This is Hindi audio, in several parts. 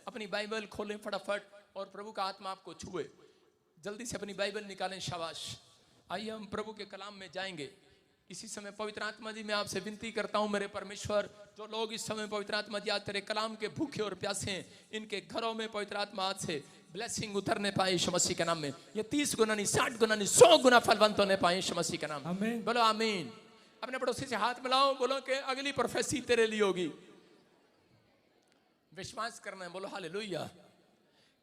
अपनी बाइबल खोलें फटाफट और प्रभु का आत्मा आपको छुए। जल्दी से अपनी बाइबल निकालें, शाबाश। आइए हम प्रभु के कलाम में जाएंगे। इसी समय पवित्र आत्मा जी मैं आपसे विनती करता हूं मेरे परमेश्वर, जो लोग इस समय पवित्र आत्मा जी आज तेरे कलाम के भूखे और प्यासे हैं, इनके घरों में पवित्र आत्मा आज से ब्लेसिंग उतरने पाए यीशु मसीह के नाम में। ये 30 गुना नहीं, 60 गुना नहीं, 100 गुना फलवंत होने पाए यीशु मसीह के नाम में। बोलो आमीन। अपने पड़ोसी से हाथ मिलाओ, बोलो कि अगली प्रोफेसी तेरे लिए होगी। विश्वास करना है, बोलो हालेलुया।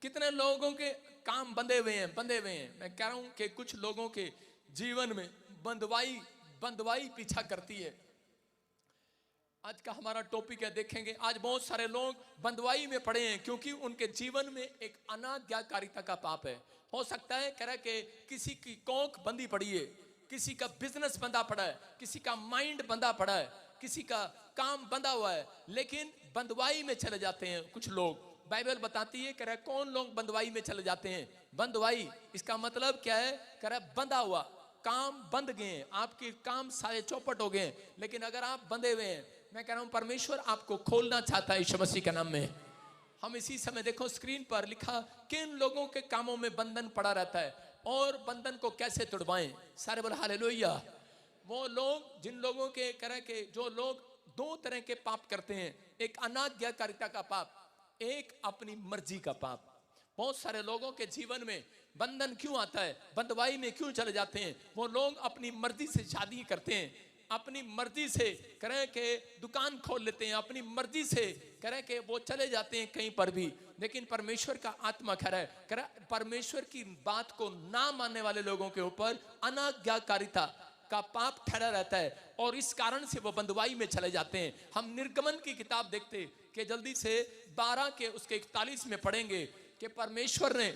कितने लोगों के काम बंधे हुए हैं, बंधे हुए हैं। मैं कह रहा हूं कि कुछ लोगों के जीवन में बंधवाई पीछा करती है। आज का हमारा टॉपिक है, देखेंगे आज बहुत सारे लोग बंधवाई में पड़े हैं क्योंकि उनके जीवन में एक अनाज्ञाकारिता का पाप है। हो सकता है कह रहा कि किसी की कोख बंधी पड़ी है, किसी का बिजनेस बंधा पड़ा है, किसी का माइंड बंधा पड़ा है, किसी का काम बंधा हुआ है, लेकिन बंधवाई में चले जाते हैं कुछ लोग। बाइबल बताती है कह रहा कौन लोग बंधवाई में चले जाते हैं। बंधवाई इसका मतलब क्या है, कह रहा बंधा हुआ, काम बंध गए हैं, आपके काम सारे चौपट हो गए। लेकिन अगर आप बंधे हुए हैं, मैं कह रहा हूं परमेश्वर आपको खोलना चाहता है यीशु मसीह के नाम में। हम इसी समय देखो स्क्रीन पर लिखा किन लोगों के कामों में बंधन पड़ा रहता है और बंधन को कैसे तोड़वाएं। सारे बोल हालेलुया। वो लोग जिन लोगों के कह के जो लोग दो तरह के पाप करते हैं, एक अनाज्ञाकारिता का पाप, एक अपनी मर्जी का पाप। बहुत सारे लोगों के जीवन में बंधन क्यों आता है, बंधवाई में क्यों चले जाते हैं। वो लोग अपनी मर्जी से शादी करते हैं, अपनी मर्जी से करें कि दुकान खोल लेते हैं, अपनी मर्जी से करें कि वो चले जाते हैं कहीं पर भी। लेकिन परमेश्वर का आत्मा खरा है, परमेश्वर की बात को ना मानने वाले लोगों के ऊपर अनाज्ञाकारिता का पाप ठहरा रहता है और इस कारण से वो बंधुआई में चले जाते हैं। हम निर्गमन की किताब देखते कि जल्दी से 12 के उसके 41 में पढ़ेंगे कि परमेश्वर ने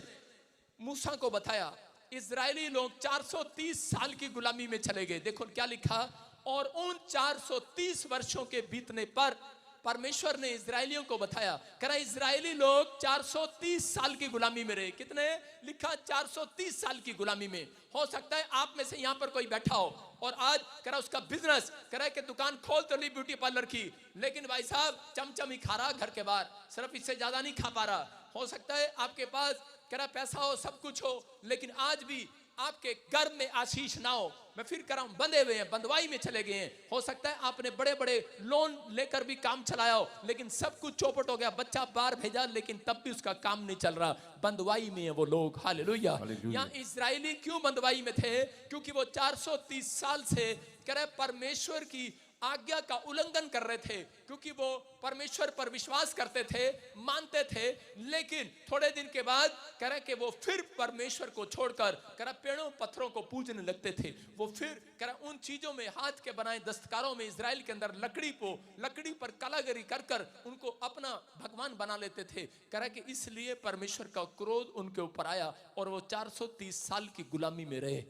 मूसा को बताया इजरायली लोग 430 साल की गुलामी में चले गए। देखो क्या लिखा, और उन 430 वर्षों के बीतने पर परमेश्वर ने इजरायलियों को बताया, कह इजरायली लोग 430 साल की गुलामी में रहे। कितने लिखा, 430 साल की गुलामी में। हो सकता है आप में से यहां पर कोई बैठा हो और आज कह उसका बिजनेस कह कि दुकान खोल तो ली ब्यूटी पार्लर की, लेकिन भाई साहब चमचम ही खा रहा घर के बाहर, सिर्फ इससे ज्यादा नहीं खा पा रहा। हो सकता है आपके पास कह रहा पैसा हो, सब कुछ हो, लेकिन आज भी आपके घर में आशीष ना हो। मैं फिर कह रहा हूं बंधे हुए हैं, बंधवाई में चले गए हैं। हो सकता है आपने बड़े बड़े लोन लेकर भी काम चलाया हो, लेकिन सब कुछ चौपट हो गया, बच्चा बाहर भेजा लेकिन तब भी उसका काम नहीं चल रहा। बंधवाई में है वो लोग। हालेलुया। यहाँ इजरायली क्यों बंधवाई में थे, क्योंकि वो 430 साल से कह रहे परमेश्वर की आज्ञा का उल्लंघन कर रहे थे, क्योंकि वो परमेश्वर पर विश्वास करते थे, मानते थे, लेकिन थोड़े दिन के बाद कह रहे कि वो फिर परमेश्वर को छोड़कर कह रहे पेड़ों पत्थरों को पूजने लगते थे। वो फिर कह रहे उन चीजों में, हाथ के बनाए दस्तकारों में, इजराइल के अंदर लकड़ी पर कलाकारी कर कर उनको अपना भगवान बना लेते थे। कह रहे कि इसलिए परमेश्वर का क्रोध उनके ऊपर आया और वो 430 साल की गुलामी में रहे।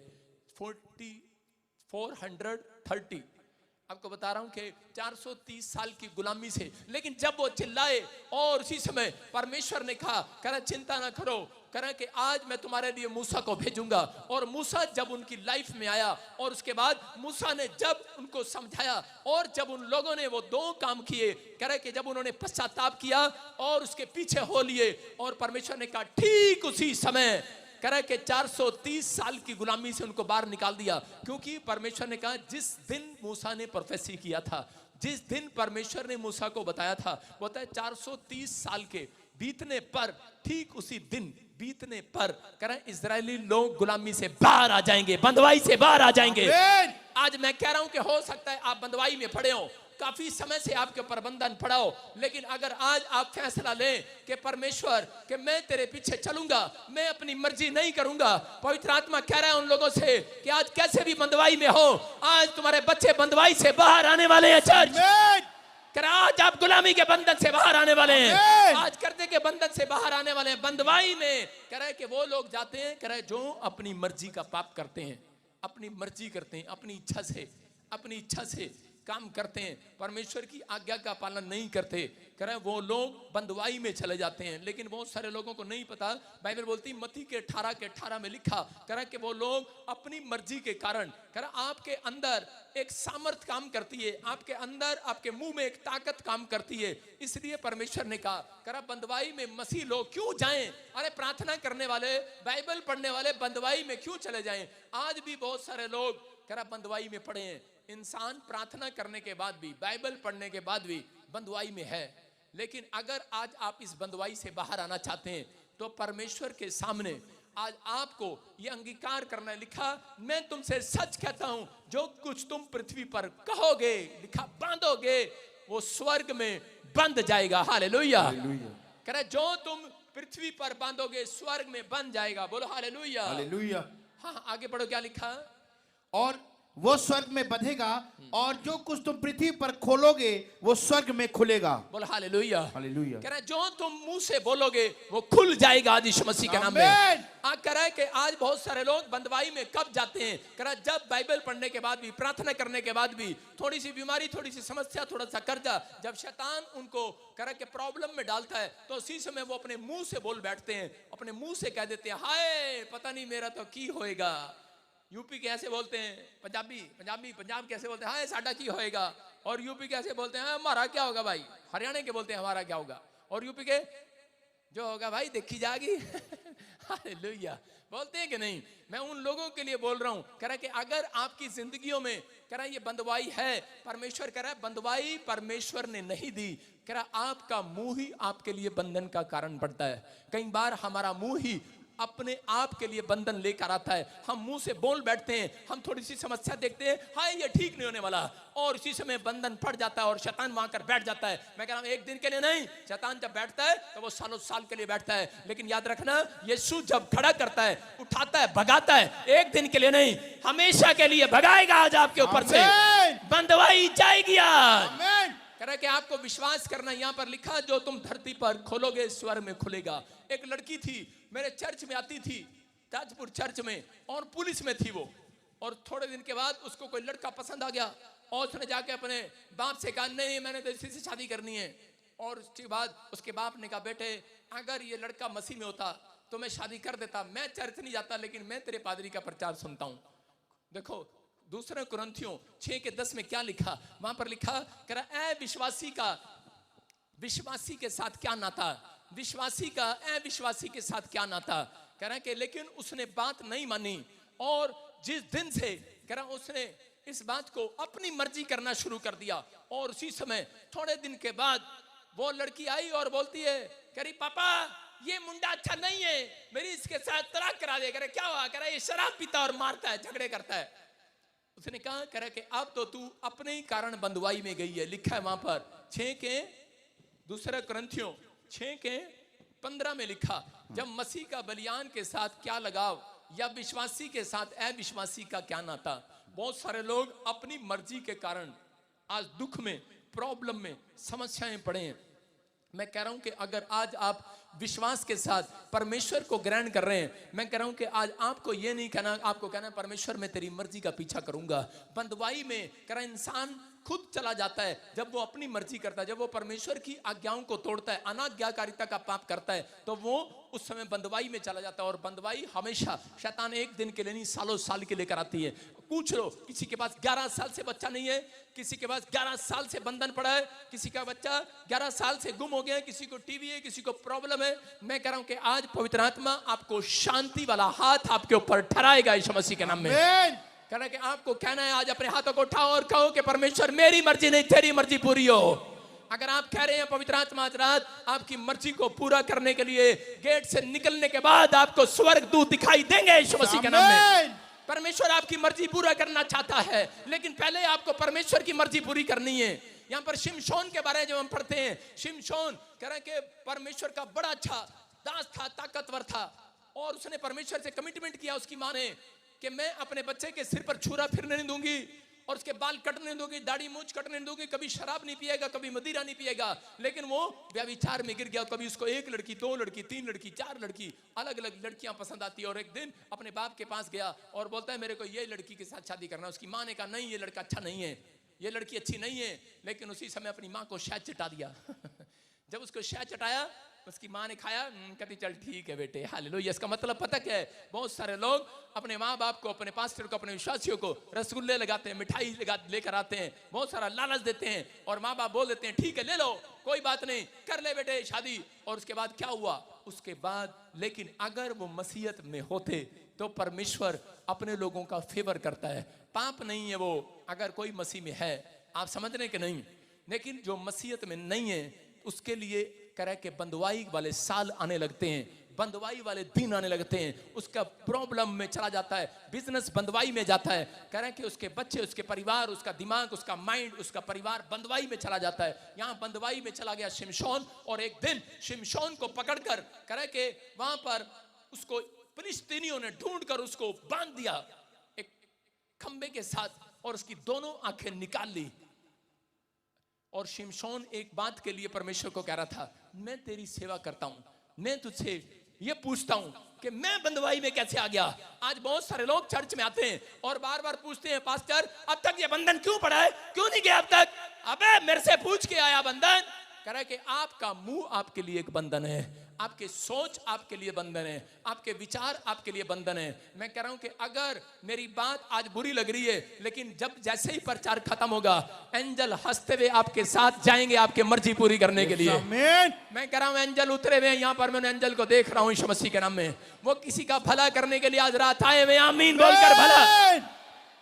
430 आपको बता रहा हूं कि 430 साल की गुलामी से। लेकिन जब वो चिल्लाए और उसी समय परमेश्वर ने कहा, कह रहा चिंता ना करो, कह रहा कि आज मैं तुम्हारे लिए मूसा को भेजूंगा। और मूसा जब उनकी लाइफ में आया और उसके बाद मूसा ने जब उनको समझाया और जब उन लोगों ने वो दो काम किए, कह रहे कि जब उन्होंने पश्चाताप किया और उसके पीछे हो लिए और परमेश्वर ने कहा ठीक उसी समय कह रहा है कि 430 साल की गुलामी से उनको बाहर निकाल दिया। क्योंकि परमेश्वर ने कहा जिस दिन मूसा ने प्रोफेसी किया था, जिस दिन परमेश्वर ने मूसा को बताया था, वो होता है 430 साल के बीतने पर, ठीक उसी दिन बीतने पर कह रहा है इजरायली लोग गुलामी से बाहर आ जाएंगे, बंधवाई से बाहर आ जाएंगे। आज मैं कह रहा हूं कि हो सकता है आप बंधवाई में पड़े हो, काफी समय से आपके ऊपर बंधन पड़ा हो, लेकिन अगर आज आप फैसला लें कि परमेश्वर कि मैं तेरे पीछे चलूंगा, मैं अपनी मर्जी नहीं करूंगा, पवित्र आत्मा कह रहा है उन लोगों से कि आज कैसे भी बंधवाई में हो, आज तुम्हारे बच्चे बंधवाई से बाहर आने वाले हैं। चर्च कह रहा आज आप गुलामी के बंधन से बाहर आने वाले हैं, आज कर्जे के बंधन से बाहर आने वाले हैं। बंधवाई में कह रहा है कि वो लोग जाते हैं, कह रहा है जो अपनी मर्जी का पाप करते हैं, अपनी मर्जी करते हैं, अपनी इच्छा से काम करते हैं, परमेश्वर की आज्ञा का पालन नहीं करते, कह रहे हैं वो लोग बंदवाई में चले जाते हैं। लेकिन बहुत सारे लोगों को नहीं पता, बाइबल बोलती मत्ती के 18 में लिखा, कह रहा है कि वो लोग अपनी मर्जी के कारण, कह रहा आपके अंदर एक सामर्थ काम करती है, आपके अंदर आपके मुंह में एक ताकत काम करती है, इसलिए परमेश्वर ने कहा, कह रहा बंदवाई में मसीह लोग क्यों जाएं? अरे प्रार्थना करने वाले, बाइबल पढ़ने वाले बंदवाई में क्यों चले जाएं? आज भी बहुत सारे लोग कह रहा बंदवाई में पड़े हैं। इंसान प्रार्थना करने के बाद भी, बाइबल पढ़ने के बाद भी बंदवाई में है। लेकिन अगर आज आप इस बंदवाई से बाहर आना चाहते हैं तो परमेश्वर के सामने आज आपको यह अंगीकार करना है। लिखा, मैं तुमसे सच कहता हूं, जो कुछ तुम पृथ्वी पर कहोगे, लिखा बांधोगे, वो स्वर्ग में बंध जाएगा। हालेलुया। कह रहा जो तुम पृथ्वी पर बांधोगे स्वर्ग में बंध जाएगा। बोलो हालेलुया। हालेलुया। हाँ, आगे बढ़ो, क्या लिखा? और वो स्वर्ग में बंधेगा और जो कुछ तुम पृथ्वी पर खोलोगे वो स्वर्ग में खुलेगा। बोलो हालेलुया। हालेलुया। कह रहा है जो तुम मुंह से बोलोगे वो खुल जाएगा आज यीशु मसीह के नाम में। कह रहा है कि आज बहुत सारे लोग बंदवाई में कब जाते हैं? कह रहा है जब बाइबल पढ़ने के बाद भी, प्रार्थना करने के बाद भी, थोड़ी सी बीमारी, थोड़ी सी समस्या, थोड़ा सा कर्जा, जब शैतान उनको कह रहा है कि प्रॉब्लम में डालता है तो उसी समय वो अपने मुंह से बोल बैठते हैं, अपने मुंह से कह देते हैं, हाय पता नहीं मेरा तो की होएगा। यूपी कैसे बोलते हैं? पंजाब कैसे बोलते हैं? हाय साडा की होएगा। और यूपी कैसे बोलते हैं? हमारा क्या होगा भाई। हरियाणा के बोलते हैं हमारा क्या होगा। और यूपी के जो होगा भाई देखी जाएगी। हालेलुया। बोलते हैं कि नहीं? मैं उन लोगों के लिए बोल रहा हूं, कह रहा है कि अगर आपकी जिंदगियों में कह रहा है ये बंदवाई है, परमेश्वर कह रहा है बंदवाई परमेश्वर ने नहीं दी, कह रहा आपका मुंह ही आपके लिए बंधन का कारण पड़ता है। कई बार हमारा मुंह ही अपने आप के लिए बंधन लेकर आता है। हम मुंह से बोल बैठते हैं, हम थोड़ी सी समस्या देखते हैं, हाय ये ठीक नहीं होने वाला, और इसी समय बंधन फट जाता है और शैतान वहां कर बैठ जाता है। मैं कह रहा हूं एक दिन के लिए नहीं, शैतान जब बैठता है तो वो सालों साल के लिए बैठता है। लेकिन याद रखना, यीशु जब खड़ा करता है, उठाता है, भगाता है, एक दिन के लिए नहीं, हमेशा के लिए भगाएगा आज आपके ऊपर से। बंदवाई जाएगी आज। कह रहा है कि आपको विश्वास करना, यहां पर लिखा, जो तुम धरती पर खोलोगे स्वर्ग में खुलेगा। एक लड़की थी, मेरे चर्च में आती थी, ताजपुर चर्च में, और पुलिस में थी वो। और थोड़े दिन के बाद उसको कोई लड़का पसंद आ गया और उसने जाके अपने बाप से कहा, नहीं मैंने तो इसी से शादी करनी है। और उसके बाद उसके बाप ने कहा, बेटे अगर ये लड़का मसीह में होता तो मैं शादी कर देता। मैं चर्च नहीं जाता लेकिन मैं तेरे पादरी का प्रचार सुनता हूं। देखो दूसरे कुरिन्थियों 6:10 में क्या लिखा? वहां पर लिखा, कह रहा है विश्वासी का विश्वासी के साथ क्या नाता, विश्वासी का अविश्वासी के साथ क्या नाता। कह रहा है कि लेकिन उसने बात नहीं मानी, और जिस दिन से कह रहा उसने इस बात को अपनी मर्जी करना शुरू कर दिया, और उसी समय थोड़े दिन के बाद वो लड़की आई और बोलती है, कह रही पापा ये मुंडा अच्छा नहीं है, मेरी इसके साथ तलाक करा दे। कह रहा क्या हुआ? कह रहा ये शराब पीता और मारता है, झगड़े करता है। उसने कहा, कह रहा कि अब तो तू अपने ही कारण बंदवाई में गई है। लिखा है वहां पर 2 कुरिन्थियों 6:15 में लिखा, जब मसीह का बलियान के साथ क्या लगाव, या विश्वासी के साथ अविश्वासी का क्या नाता। बहुत सारे लोग अपनी मर्जी के कारण आज दुख में, प्रॉब्लम में, समस्याएं पड़े हैं। मैं कह रहा हूं कि अगर आज आप विश्वास के साथ परमेश्वर को ग्रहण कर रहे हैं, मैं कह रहा हूं कि आज आपको ये नहीं कहना, आपको कहना परमेश्वर मैं तेरी मर्जी का पीछा करूंगा। बंदवाई में कह रहा इंसान खुद चला जाता है जब वो अपनी मर्जी करता है, जब वो परमेश्वर की आज्ञाओं को तोड़ता है, अनाज्ञाकारिता का पाप करता है, तो वो उस समय बंदवाई में चला जाता है। और बंदवाई हमेशा शैतान एक दिन के लिए नहीं, सालों साल के लिए कराती है। पूछ लो, किसी के पास 11 साल से बच्चा नहीं है, किसी के पास 11 साल से बंधन पड़ा है, किसी का बच्चा 11 साल से गुम हो गया है, किसी को टीवी है, किसी को प्रॉब्लम है। मैं कह रहा हूं कि आज पवित्र आत्मा आपको शांति वाला हाथ आपके ऊपर ठहराएगा यीशु मसीह के नाम में। कह रहा है कि आपको कहना है आज अपने हाथों को उठाओ और कहो कि परमेश्वर मेरी मर्जी नहीं तेरी मर्जी पूरी हो। अगर आप कह रहे हैं पवित्र आत्मा आज रात आपकी मर्जी को पूरा करने के लिए, गेट से निकलने के बाद आपको स्वर्ग दूत दिखाई देंगे यीशु मसीह के नाम में। परमेश्वर आपकी मर्जी पूरा करना चाहता है, लेकिन पहले आपको परमेश्वर की मर्जी पूरी करनी है। यहाँ पर शिमशोन के बारे में जब हम पढ़ते हैं, शिमशोन कह रहे हैं कि परमेश्वर का बड़ा अच्छा दास था, ताकतवर था, और उसने परमेश्वर से कमिटमेंट किया उसकी मां ने कि मैं अपने बच्चे के सिर पर छुरा फिरने नहीं दूंगी, और उसके बाल कटने नहीं दूंगी, दाढ़ी मूंछ कटने नहीं दूंगी, कभी शराब नहीं पिएगा, कभी मदिरा नहीं पिएगा। लेकिन वो व्यभिचार में गिर गया। कभी उसको 1 लड़की, 2 लड़की, 3 लड़की, 4 लड़की, अलग अलग लड़कियां पसंद आती है। और एक दिन अपने बाप के पास गया और बोलता है मेरे को ये लड़की के साथ शादी करना। उसकी मां ने कहा नहीं ये लड़का अच्छा नहीं है। ये लड़की अच्छी नहीं है, लेकिन उसी समय अपनी माँ को शहद चटा दिया। जब उसको शहद चटाया, उसकी माँ ने खाया, कहती चल ठीक है बेटे, हालेलुया। इसका मतलब पता क्या है, बहुत सारे लोग अपने माँ बाप को, अपने पास्टर को, अपने विश्वासियों को रसगुल्ले लगाते हैं, मिठाई लेकर आते हैं, बहुत सारा लालच देते हैं, और माँ बाप बोल देते हैं ठीक है ले लो, कोई बात नहीं, कर ले बेटे शादी। और उसके बाद क्या हुआ, उसके बाद लेकिन अगर वो मसीहत में होते तो परमेश्वर अपने लोगों का फेवर करता है। पाप नहीं है वो, अगर कोई मसीह में है, आप समझ रहे कि नहीं। लेकिन जो मसीहत में नहीं है उसके लिए कह के बंधुआई वाले साल आने लगते हैं, बंधुआई वाले दिन आने लगते हैं, उसका प्रॉब्लम में चला जाता है, बिजनेस बंधुआई में जाता है, कह रहे कि उसके बच्चे, उसके परिवार, उसका दिमाग, उसका माइंड, उसका परिवार बंधुआई में चला जाता है। यहाँ बंधुआई में चला गया शिमशोन, और एक दिन शिमशोन को पकड़कर कह रहे कि वहां पर उसको फिलिस्तीनियों ने ढूंढकर उसको बांध दिया एक खंबे के साथ, और उसकी दोनों आंखें निकाल ली। और शिमशोन एक बात के लिए परमेश्वर को कह रहा था, मैं तेरी सेवा करता हूं, मैं तुझसे ये पूछता हूं कि मैं बंधुआई में कैसे आ गया। आज बहुत सारे लोग चर्च में आते हैं और बार बार पूछते हैं, पास्टर अब तक ये बंधन क्यों पड़ा है, क्यों नहीं गया अब तक। अबे मेरे से पूछ के आया बंधन। कह रहा है कि आपका मुंह आपके लिए एक बंधन है, आपके सोच आपके लिए बंधन है, आपके विचार आपके लिए बंधन है। मैं कह रहा हूं कि अगर मेरी बात आज बुरी लग रही है, लेकिन जब जैसे ही प्रचार खत्म होगा, एंजल हंसते हुए आपके साथ जाएंगे आपके मर्जी पूरी करने के लिए। मैं कह रहा हूं एंजल उतरे हुए यहाँ पर, मैं एंजल को देख रहा हूं यीशु मसीह के नाम में। वो किसी का भला करने के लिए आज रात आए हुए, आमीन बोलकर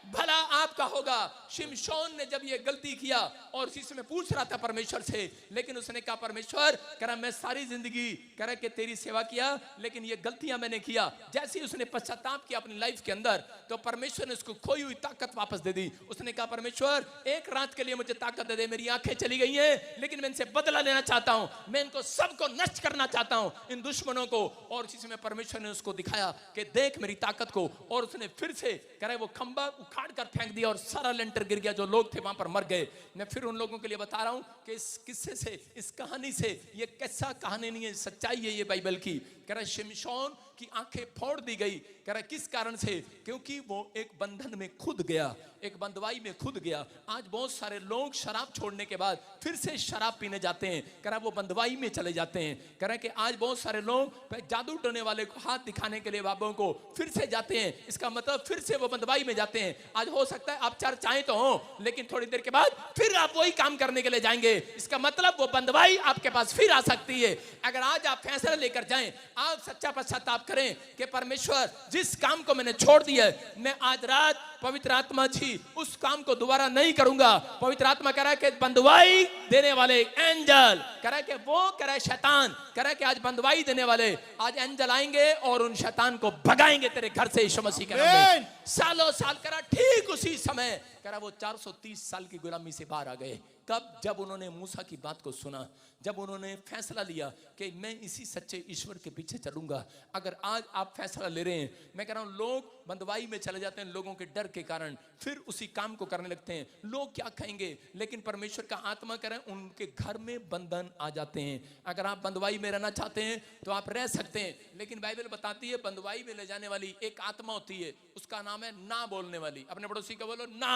भला आपका होगा। शिमशोन ने जब ये गलती किया और उसी समय पूछ रहा था परमेश्वर से, लेकिन उसने कहा परमेश्वर कह रहा मैं सारी जिंदगी कह रहा कि तेरी सेवा किया, लेकिन ये गलतियां मैंने किया। जैसे ही उसने पश्चाताप किया अपनी लाइफ के अंदर, तो परमेश्वर ने उसको खोई हुई ताकत वापस दे दी। उसने कहा परमेश्वर एक रात के लिए मुझे ताकत दे दे, मेरी आंखें चली गई हैं, लेकिन मैं इनसे बदला लेना चाहता हूं, मैं इनको सबको नष्ट करना चाहता हूं, इन दुश्मनों को। और उसी समय परमेश्वर ने उसको दिखाया कि देख मेरी ताकत को, और उसने फिर से कह रहा वो खंबा उखाड़ कर फेंक दिया और सारा लेंटर गिर गया, जो लोग थे वहां पर मर गए। मैं फिर उन लोगों के लिए बता रहा हूं कि इस किस्से से, इस कहानी से, ये कैसा कहानी नहीं है, सच्चाई है ये बाइबल की। कह रहा शिमशोन की आंखें फोड़ दी गई। कह रहा किस कारण से, क्योंकि वो एक बंधन में खुद गया, एक बंधुआई में खुद गया। आज बहुत सारे लोग शराब छोड़ने के बाद फिर से शराब पीने जाते हैं, कह रहा वो बंधुआई में चले जाते हैं। कह रहा कि आज बहुत सारे लोग जादू टोने वाले को हाथ दिखाने के लिए बाबों को फिर से जाते हैं, इसका मतलब फिर से वो बंधुआई में जाते हैं। आज हो सकता है आप चर्च आए तो हो, लेकिन थोड़ी देर के बाद फिर आप वही काम करने के लिए जाएंगे, इसका मतलब वो बंधुआई आपके पास फिर आ सकती है। अगर आज आप फैसला लेकर जाएं, आप सच्चा पश्चाताप करें कि परमेश्वर जिस काम को मैंने छोड़ दिया है, मैं आज रात पवित्र आत्मा जी उस काम को दोबारा नहीं करूंगा। पवित्र आत्मा कह रहा है कि बंधुआई देने वाले एंजल, कह रहा है कि वो कह रहा है शैतान, कह रहा है कि आज बंधुआई देने वाले आज एंजल आएंगे और उन शैतान को भगाएंगे तेरे घर से यीशु मसीह के नाम में। सालों साल कह रहा ठीक उसी समय कह रहा वो 430 साल की गुलामी से बाहर आ गए। कब? जब उन्होंने मूसा की बात को सुना, जब उन्होंने फैसला लिया कि मैं इसी सच्चे ईश्वर के पीछे चलूंगा। अगर आज आप फैसला ले रहे हैं, मैं कह रहा हूं लोग बंधुआई में चले जाते हैं लोगों के डर के कारण, फिर उसी काम को करने लगते हैं। लोग क्या कहेंगे, लेकिन परमेश्वर का आत्मा करें उनके घर में बंधन आ जाते हैं। अगर आप बंधुआई में रहना चाहते हैं तो आप रह सकते हैं, लेकिन बाइबल बताती है बंधुआई में ले जाने वाली एक आत्मा होती है, उसका नाम है ना बोलने वाली। अपने पड़ोसी को बोलो ना,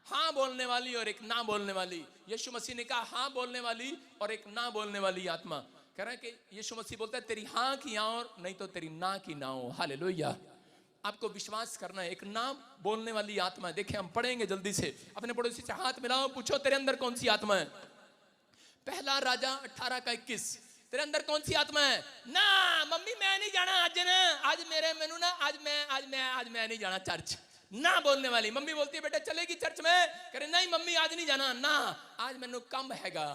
हाँ बोलने वाली और एक ना बोलने वाली। यीशु मसीह ने कहा हाँ बोलने वाली और एक ना बोलने वाली आत्मा। कह रहा है कि यीशु मसीह बोलता है तेरी हाँ की हाँ और नहीं तो तेरी ना की ना हो। हालेलुया। आपको विश्वास करना है, एक ना बोलने वाली आत्मा है। देखिए हम पढ़ेंगे जल्दी से, अपने पड़ोसी से हाथ मिलाओ, पूछो तेरे अंदर कौन सी आत्मा है। पहला राजा 18:21, तेरे अंदर कौन सी आत्मा है? ना मम्मी मैं नहीं जाना आज ना, आज मेरे मेनू ना आज मैं नहीं जाना चर्च। ना बोलने वाली। मम्मी बोलती है बेटा चलेगी चर्च में, करे नहीं मम्मी आज नहीं जाना, ना आज मैनू कम हैगा।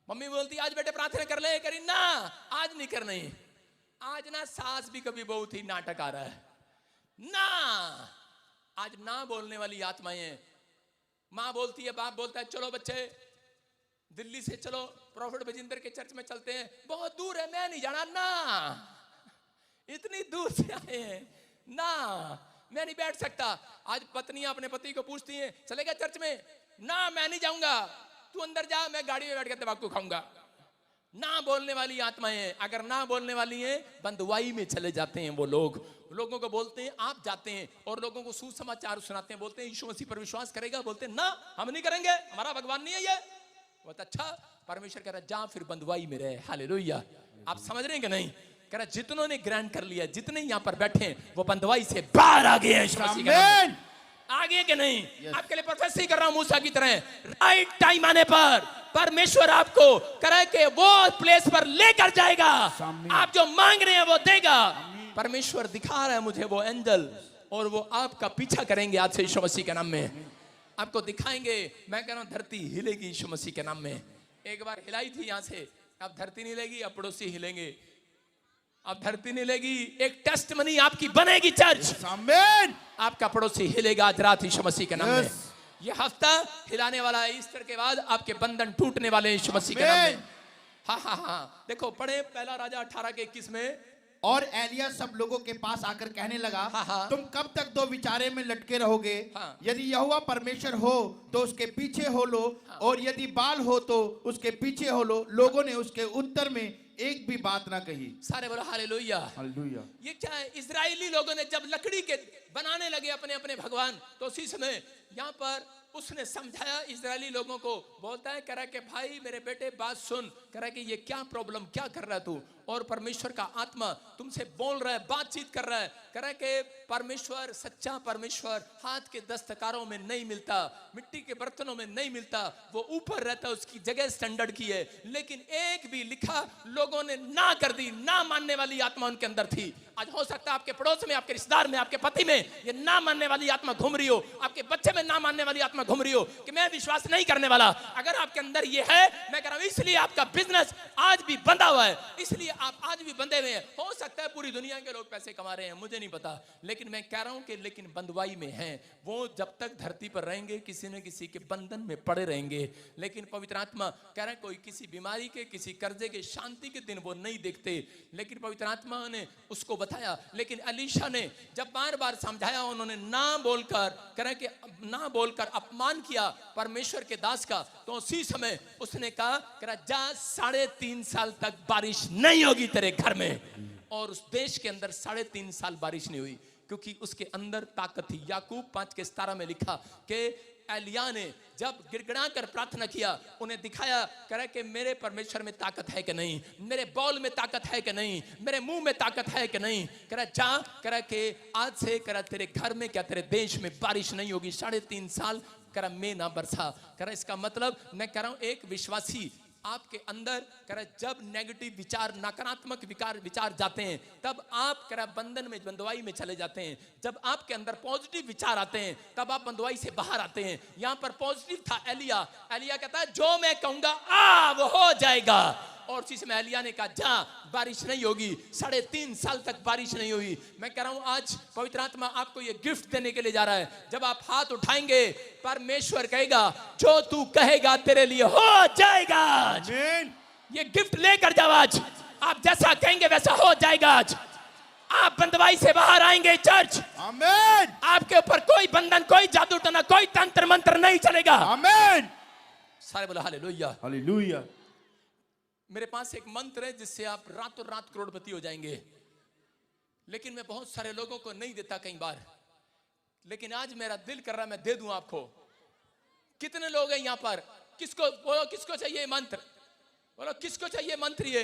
मम्मी बोलती आज बेटे प्रार्थना कर ले, करी ना आज नहीं करनी। आज ना सास भी कभी बहुत ही नाटक आ रहा है ना। आज ना बोलने वाली आत्माएं हैं। माँ बोलती है, बाप बोलता है चलो बच्चे दिल्ली से चलो प्रॉफिट बजिंदर के चर्च में चलते हैं, बहुत दूर है मैं नहीं जाना। ना इतनी दूर से आए हैं, ना मैं नहीं बैठ सकता। आज पत्नियां अपने पति को पूछती हैं चलेगा चर्च में, ना मैं नहीं जाऊंगा, तू अंदर जा मैं गाड़ी में बैठ कर तंबाकू खाऊंगा। ना बोलने वाली आत्माएं हैं, अगर ना बोलने वाली हैं बंदवाई में चले जाते हैं वो लोग। लोगों को बोलते हैं, आप जाते हैं और लोगों को सुसमाचार सुनाते हैं, बोलते हैं यीशु मसीह पर विश्वास करेगा, बोलते हैं ना हम नहीं करेंगे, हमारा भगवान नहीं है ये। बहुत अच्छा, परमेश्वर कह रहा है जा फिर बंदवाई में रहे। हालेलुया। आप समझ रहे हैं कि नहीं? कह रहा जितनों ने ग्रहण कर लिया, जितने यहाँ पर बैठे हैं वो बंदवाई से बाहर आ गए हैं यीशु मसीह के नाम में। आगे के नहीं, आपके लिए प्रोफेसी कर रहा हूं मूसा की तरह। राइट टाइम आने पर परमेश्वर आपको करे के वो प्लेस पर लेकर जाएगा, आप जो मांग रहे हैं वो देगा। परमेश्वर दिखा रहा है मुझे वो एंजल, और वो आपका पीछा करेंगे आज से यीशु मसीह के नाम में, आपको दिखाएंगे। मैं कह रहा हूं धरती हिलेगी यीशु मसीह के नाम में। एक बार हिलाई थी यहां से, अब धरती नहीं हिलेगी, अब पड़ोसी हिलेंगे। अब धरती नहीं हिलेगी, एक टेस्ट मनी आपकी बनेगी चर्च। आमीन। आपका पड़ोसी हिलेगा आज रात यीशु मसीह के नाम में। ये हफ्ता हिलाने वाला है, ईस्टर के बाद आपके बंधन टूटने वाले यीशु मसीह के नाम में। हाँ हाँ हाँ, देखो पढ़े पहला राजा 18:21 में। और एलिया सब लोगों के पास आकर कहने लगा, तुम कब तक दो विचारे में लटके रहोगे? यदि यहोवा परमेश्वर हो तो उसके पीछे हो लो, और यदि बाल हो तो उसके पीछे हो लो। लोगों ने उसके उत्तर में एक भी बात ना कही। सारे बोलो हालेलुया। हालेलुया। ये क्या है? इजरायली लोगों ने जब लकड़ी के बनाने लगे अपने अपने भगवान, तो उसी समय यहाँ पर उसने समझाया इजरायली लोगों को। बोलता है, कह रहा है कि भाई मेरे बेटे बात सुन, कह रहा है कि ये क्या प्रॉब्लम, क्या कर रहा है तू? और परमेश्वर का आत्मा तुमसे बोल रहा है, बातचीत कर रहा है। कह रहा है कि परमेश्वर, सच्चा परमेश्वर हाथ के दस्तकारों में नहीं मिलता, मिट्टी के बर्तनों में नहीं मिलता, वो ऊपर रहता, उसकी जगह स्टैंडर्ड की है। लेकिन एक भी लिखा लोगों ने ना कर दी, ना मानने वाली आत्मा उनके अंदर थी। आज हो सकता है आपके पड़ोस में, आपके रिश्तेदार में, आपके पति में ये ना मानने वाली आत्मा घूम रही हो, आपके बच्चे में ना मानने वाली आत्मा घूम रही हो कि मैं विश्वास नहीं करने वाला। अगर आपके अंदर ये है, मैं कह रहा हूं इसलिए आपका बिजनेस आज भी बंधा हुआ है, इसलिए आप आज भी बंधे हुए हैं। हो सकता है पूरी दुनिया के लोग पैसे कमा रहे हैं, मुझे नहीं पता, लेकिन मैं कह रहा हूं कि लेकिन बंधुआई में हैं वो, जब तक धरती पर रहेंगे किसी न किसी के बंधन में पड़े रहेंगे। लेकिन पवित्र आत्मा कह रहा है कोई किसी बीमारी के, किसी कर्जे के, शांति के दिन वो नहीं देखते, लेकिन पवित्र आत्मा ने उसको बताया। लेकिन एलीशा ने जब बार बार समझाया, उन्होंने ना बोलकर, कह रहे कि ना बोलकर अपमान किया परमेश्वर के दास का, तो उसी समय उसने कहा, कह रहा जा 3.5 साल तक बारिश नहीं होगी तेरे घर में। और उस देश के अंदर 3.5 साल बारिश नहीं हुई, क्योंकि उसके अंदर ताकत थी। याकूब 5:17 में लिखा कि एलिया ने जब गिड़गिड़ा कर प्रार्थना किया, उन्हें दिखाया, कह रहा कि मेरे परमेश्वर में ताकत है कि नहीं, मेरे बॉल में ताकत है कि नहीं, मेरे मुंह में ताकत है कि नहीं। कह रहा जा, कह रहा कि आज से कह रहा तेरे घर में, क्या तेरे देश में बारिश नहीं होगी 3.5 साल, कह रहा मैं ना बरसा। कह रहा इसका मतलब मैं कह रहा हूं एक विश्वासी आपके अंदर, कह रहा जब नेगेटिव विचार, नकारात्मक विचार जाते हैं, तब आप कह रहा बंधन में, बंधुआई में चले जाते हैं। जब आपके अंदर पॉजिटिव विचार आते हैं, तब आप बंधुआई से बाहर आते हैं। यहां पर पॉजिटिव था एलिया। एलिया कहता है जो मैं कहूंगा वो हो जाएगा। और उसी समय एलिया ने कहा जा बारिश नहीं होगी, 3.5 साल तक बारिश नहीं हुई। मैं कह रहा हूं आज पवित्र आत्मा आपको ये गिफ्ट देने के लिए जा रहा है। जब आप हाथ उठाएंगे, परमेश्वर कहेगा जो तू कहेगा तेरे लिए हो जाएगा। ये गिफ्ट लेकर जाओ आज, आप जैसा कहेंगे वैसा हो जाएगा। आज आप बंधुआई से बाहर आएंगे चर्च। आमीन। आपके ऊपर कोई बंधन, कोई जादू टोना, कोई तंत्र मंत्र नहीं चलेगा। आमीन। सारे बोलो हालेलुया। हालेलुया। मेरे पास एक मंत्र है जिससे आप रातों रात करोड़पति हो जाएंगे, लेकिन मैं बहुत सारे लोगों को नहीं देता कई बार, लेकिन आज मेरा दिल कर रहा है मैं दे दूं आपको। कितने लोग हैं यहाँ पर? किसको बोलो, किसको चाहिए मंत्र? बोलो किसको चाहिए मंत्र? ये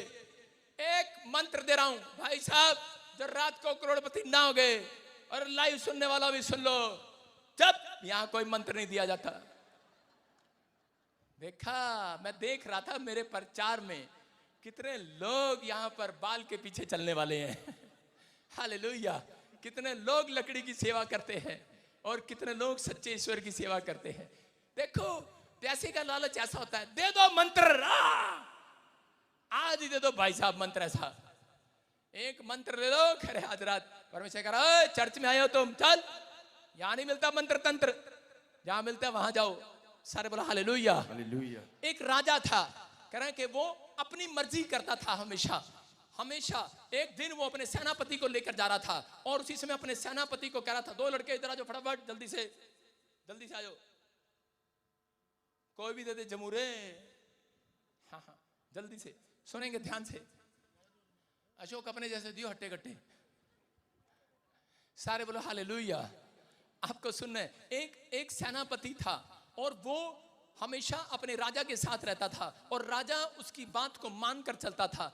एक मंत्र दे रहा हूं भाई साहब, जो रात को करोड़पति ना हो गए, और लाइव सुनने वाला भी सुन लो, जब यहां कोई मंत्र नहीं दिया जाता। देखा, मैं देख रहा था मेरे प्रचार में कितने लोग यहाँ पर बाल के पीछे चलने वाले हैं। हालेलुया। कितने लोग लकड़ी की सेवा करते हैं और कितने लोग सच्चे ईश्वर की सेवा करते हैं। देखो पैसे का लालच ऐसा होता है, दे दो मंत्र, आज ही दे दो भाई साहब मंत्र। ऐसा एक मंत्र ले लो, खरे आज रात परमेश्वर कह रहा है चर्च में आए हो तुम, चल यहां नहीं मिलता मंत्र तंत्र, जहां मिलता है वहां जाओ। सारे बोला हालेलुया। हालेलुया। एक राजा था, कह रहे हैं कि वो अपनी मर्जी करता था हमेशा हमेशा। एक दिन वो अपने सेनापति को लेकर जा रहा था, और उसी समय अपने सेनापति को कह रहा था, दो लड़के इधर आ जाओ फटाफट, जल्दी से आ जाओ, कोई भी दे दे जमूरे, हाँ हाँ जल्दी से। सुनेंगे ध्यान से। अशोक अपने जैसे दियो हट्टे कट्टे, सारे बोलो हालेलुया। आपको सुनना है, एक सेनापति था और वो हमेशा अपने राजा के साथ रहता था और राजा उसकी बात को मानकर चलता था।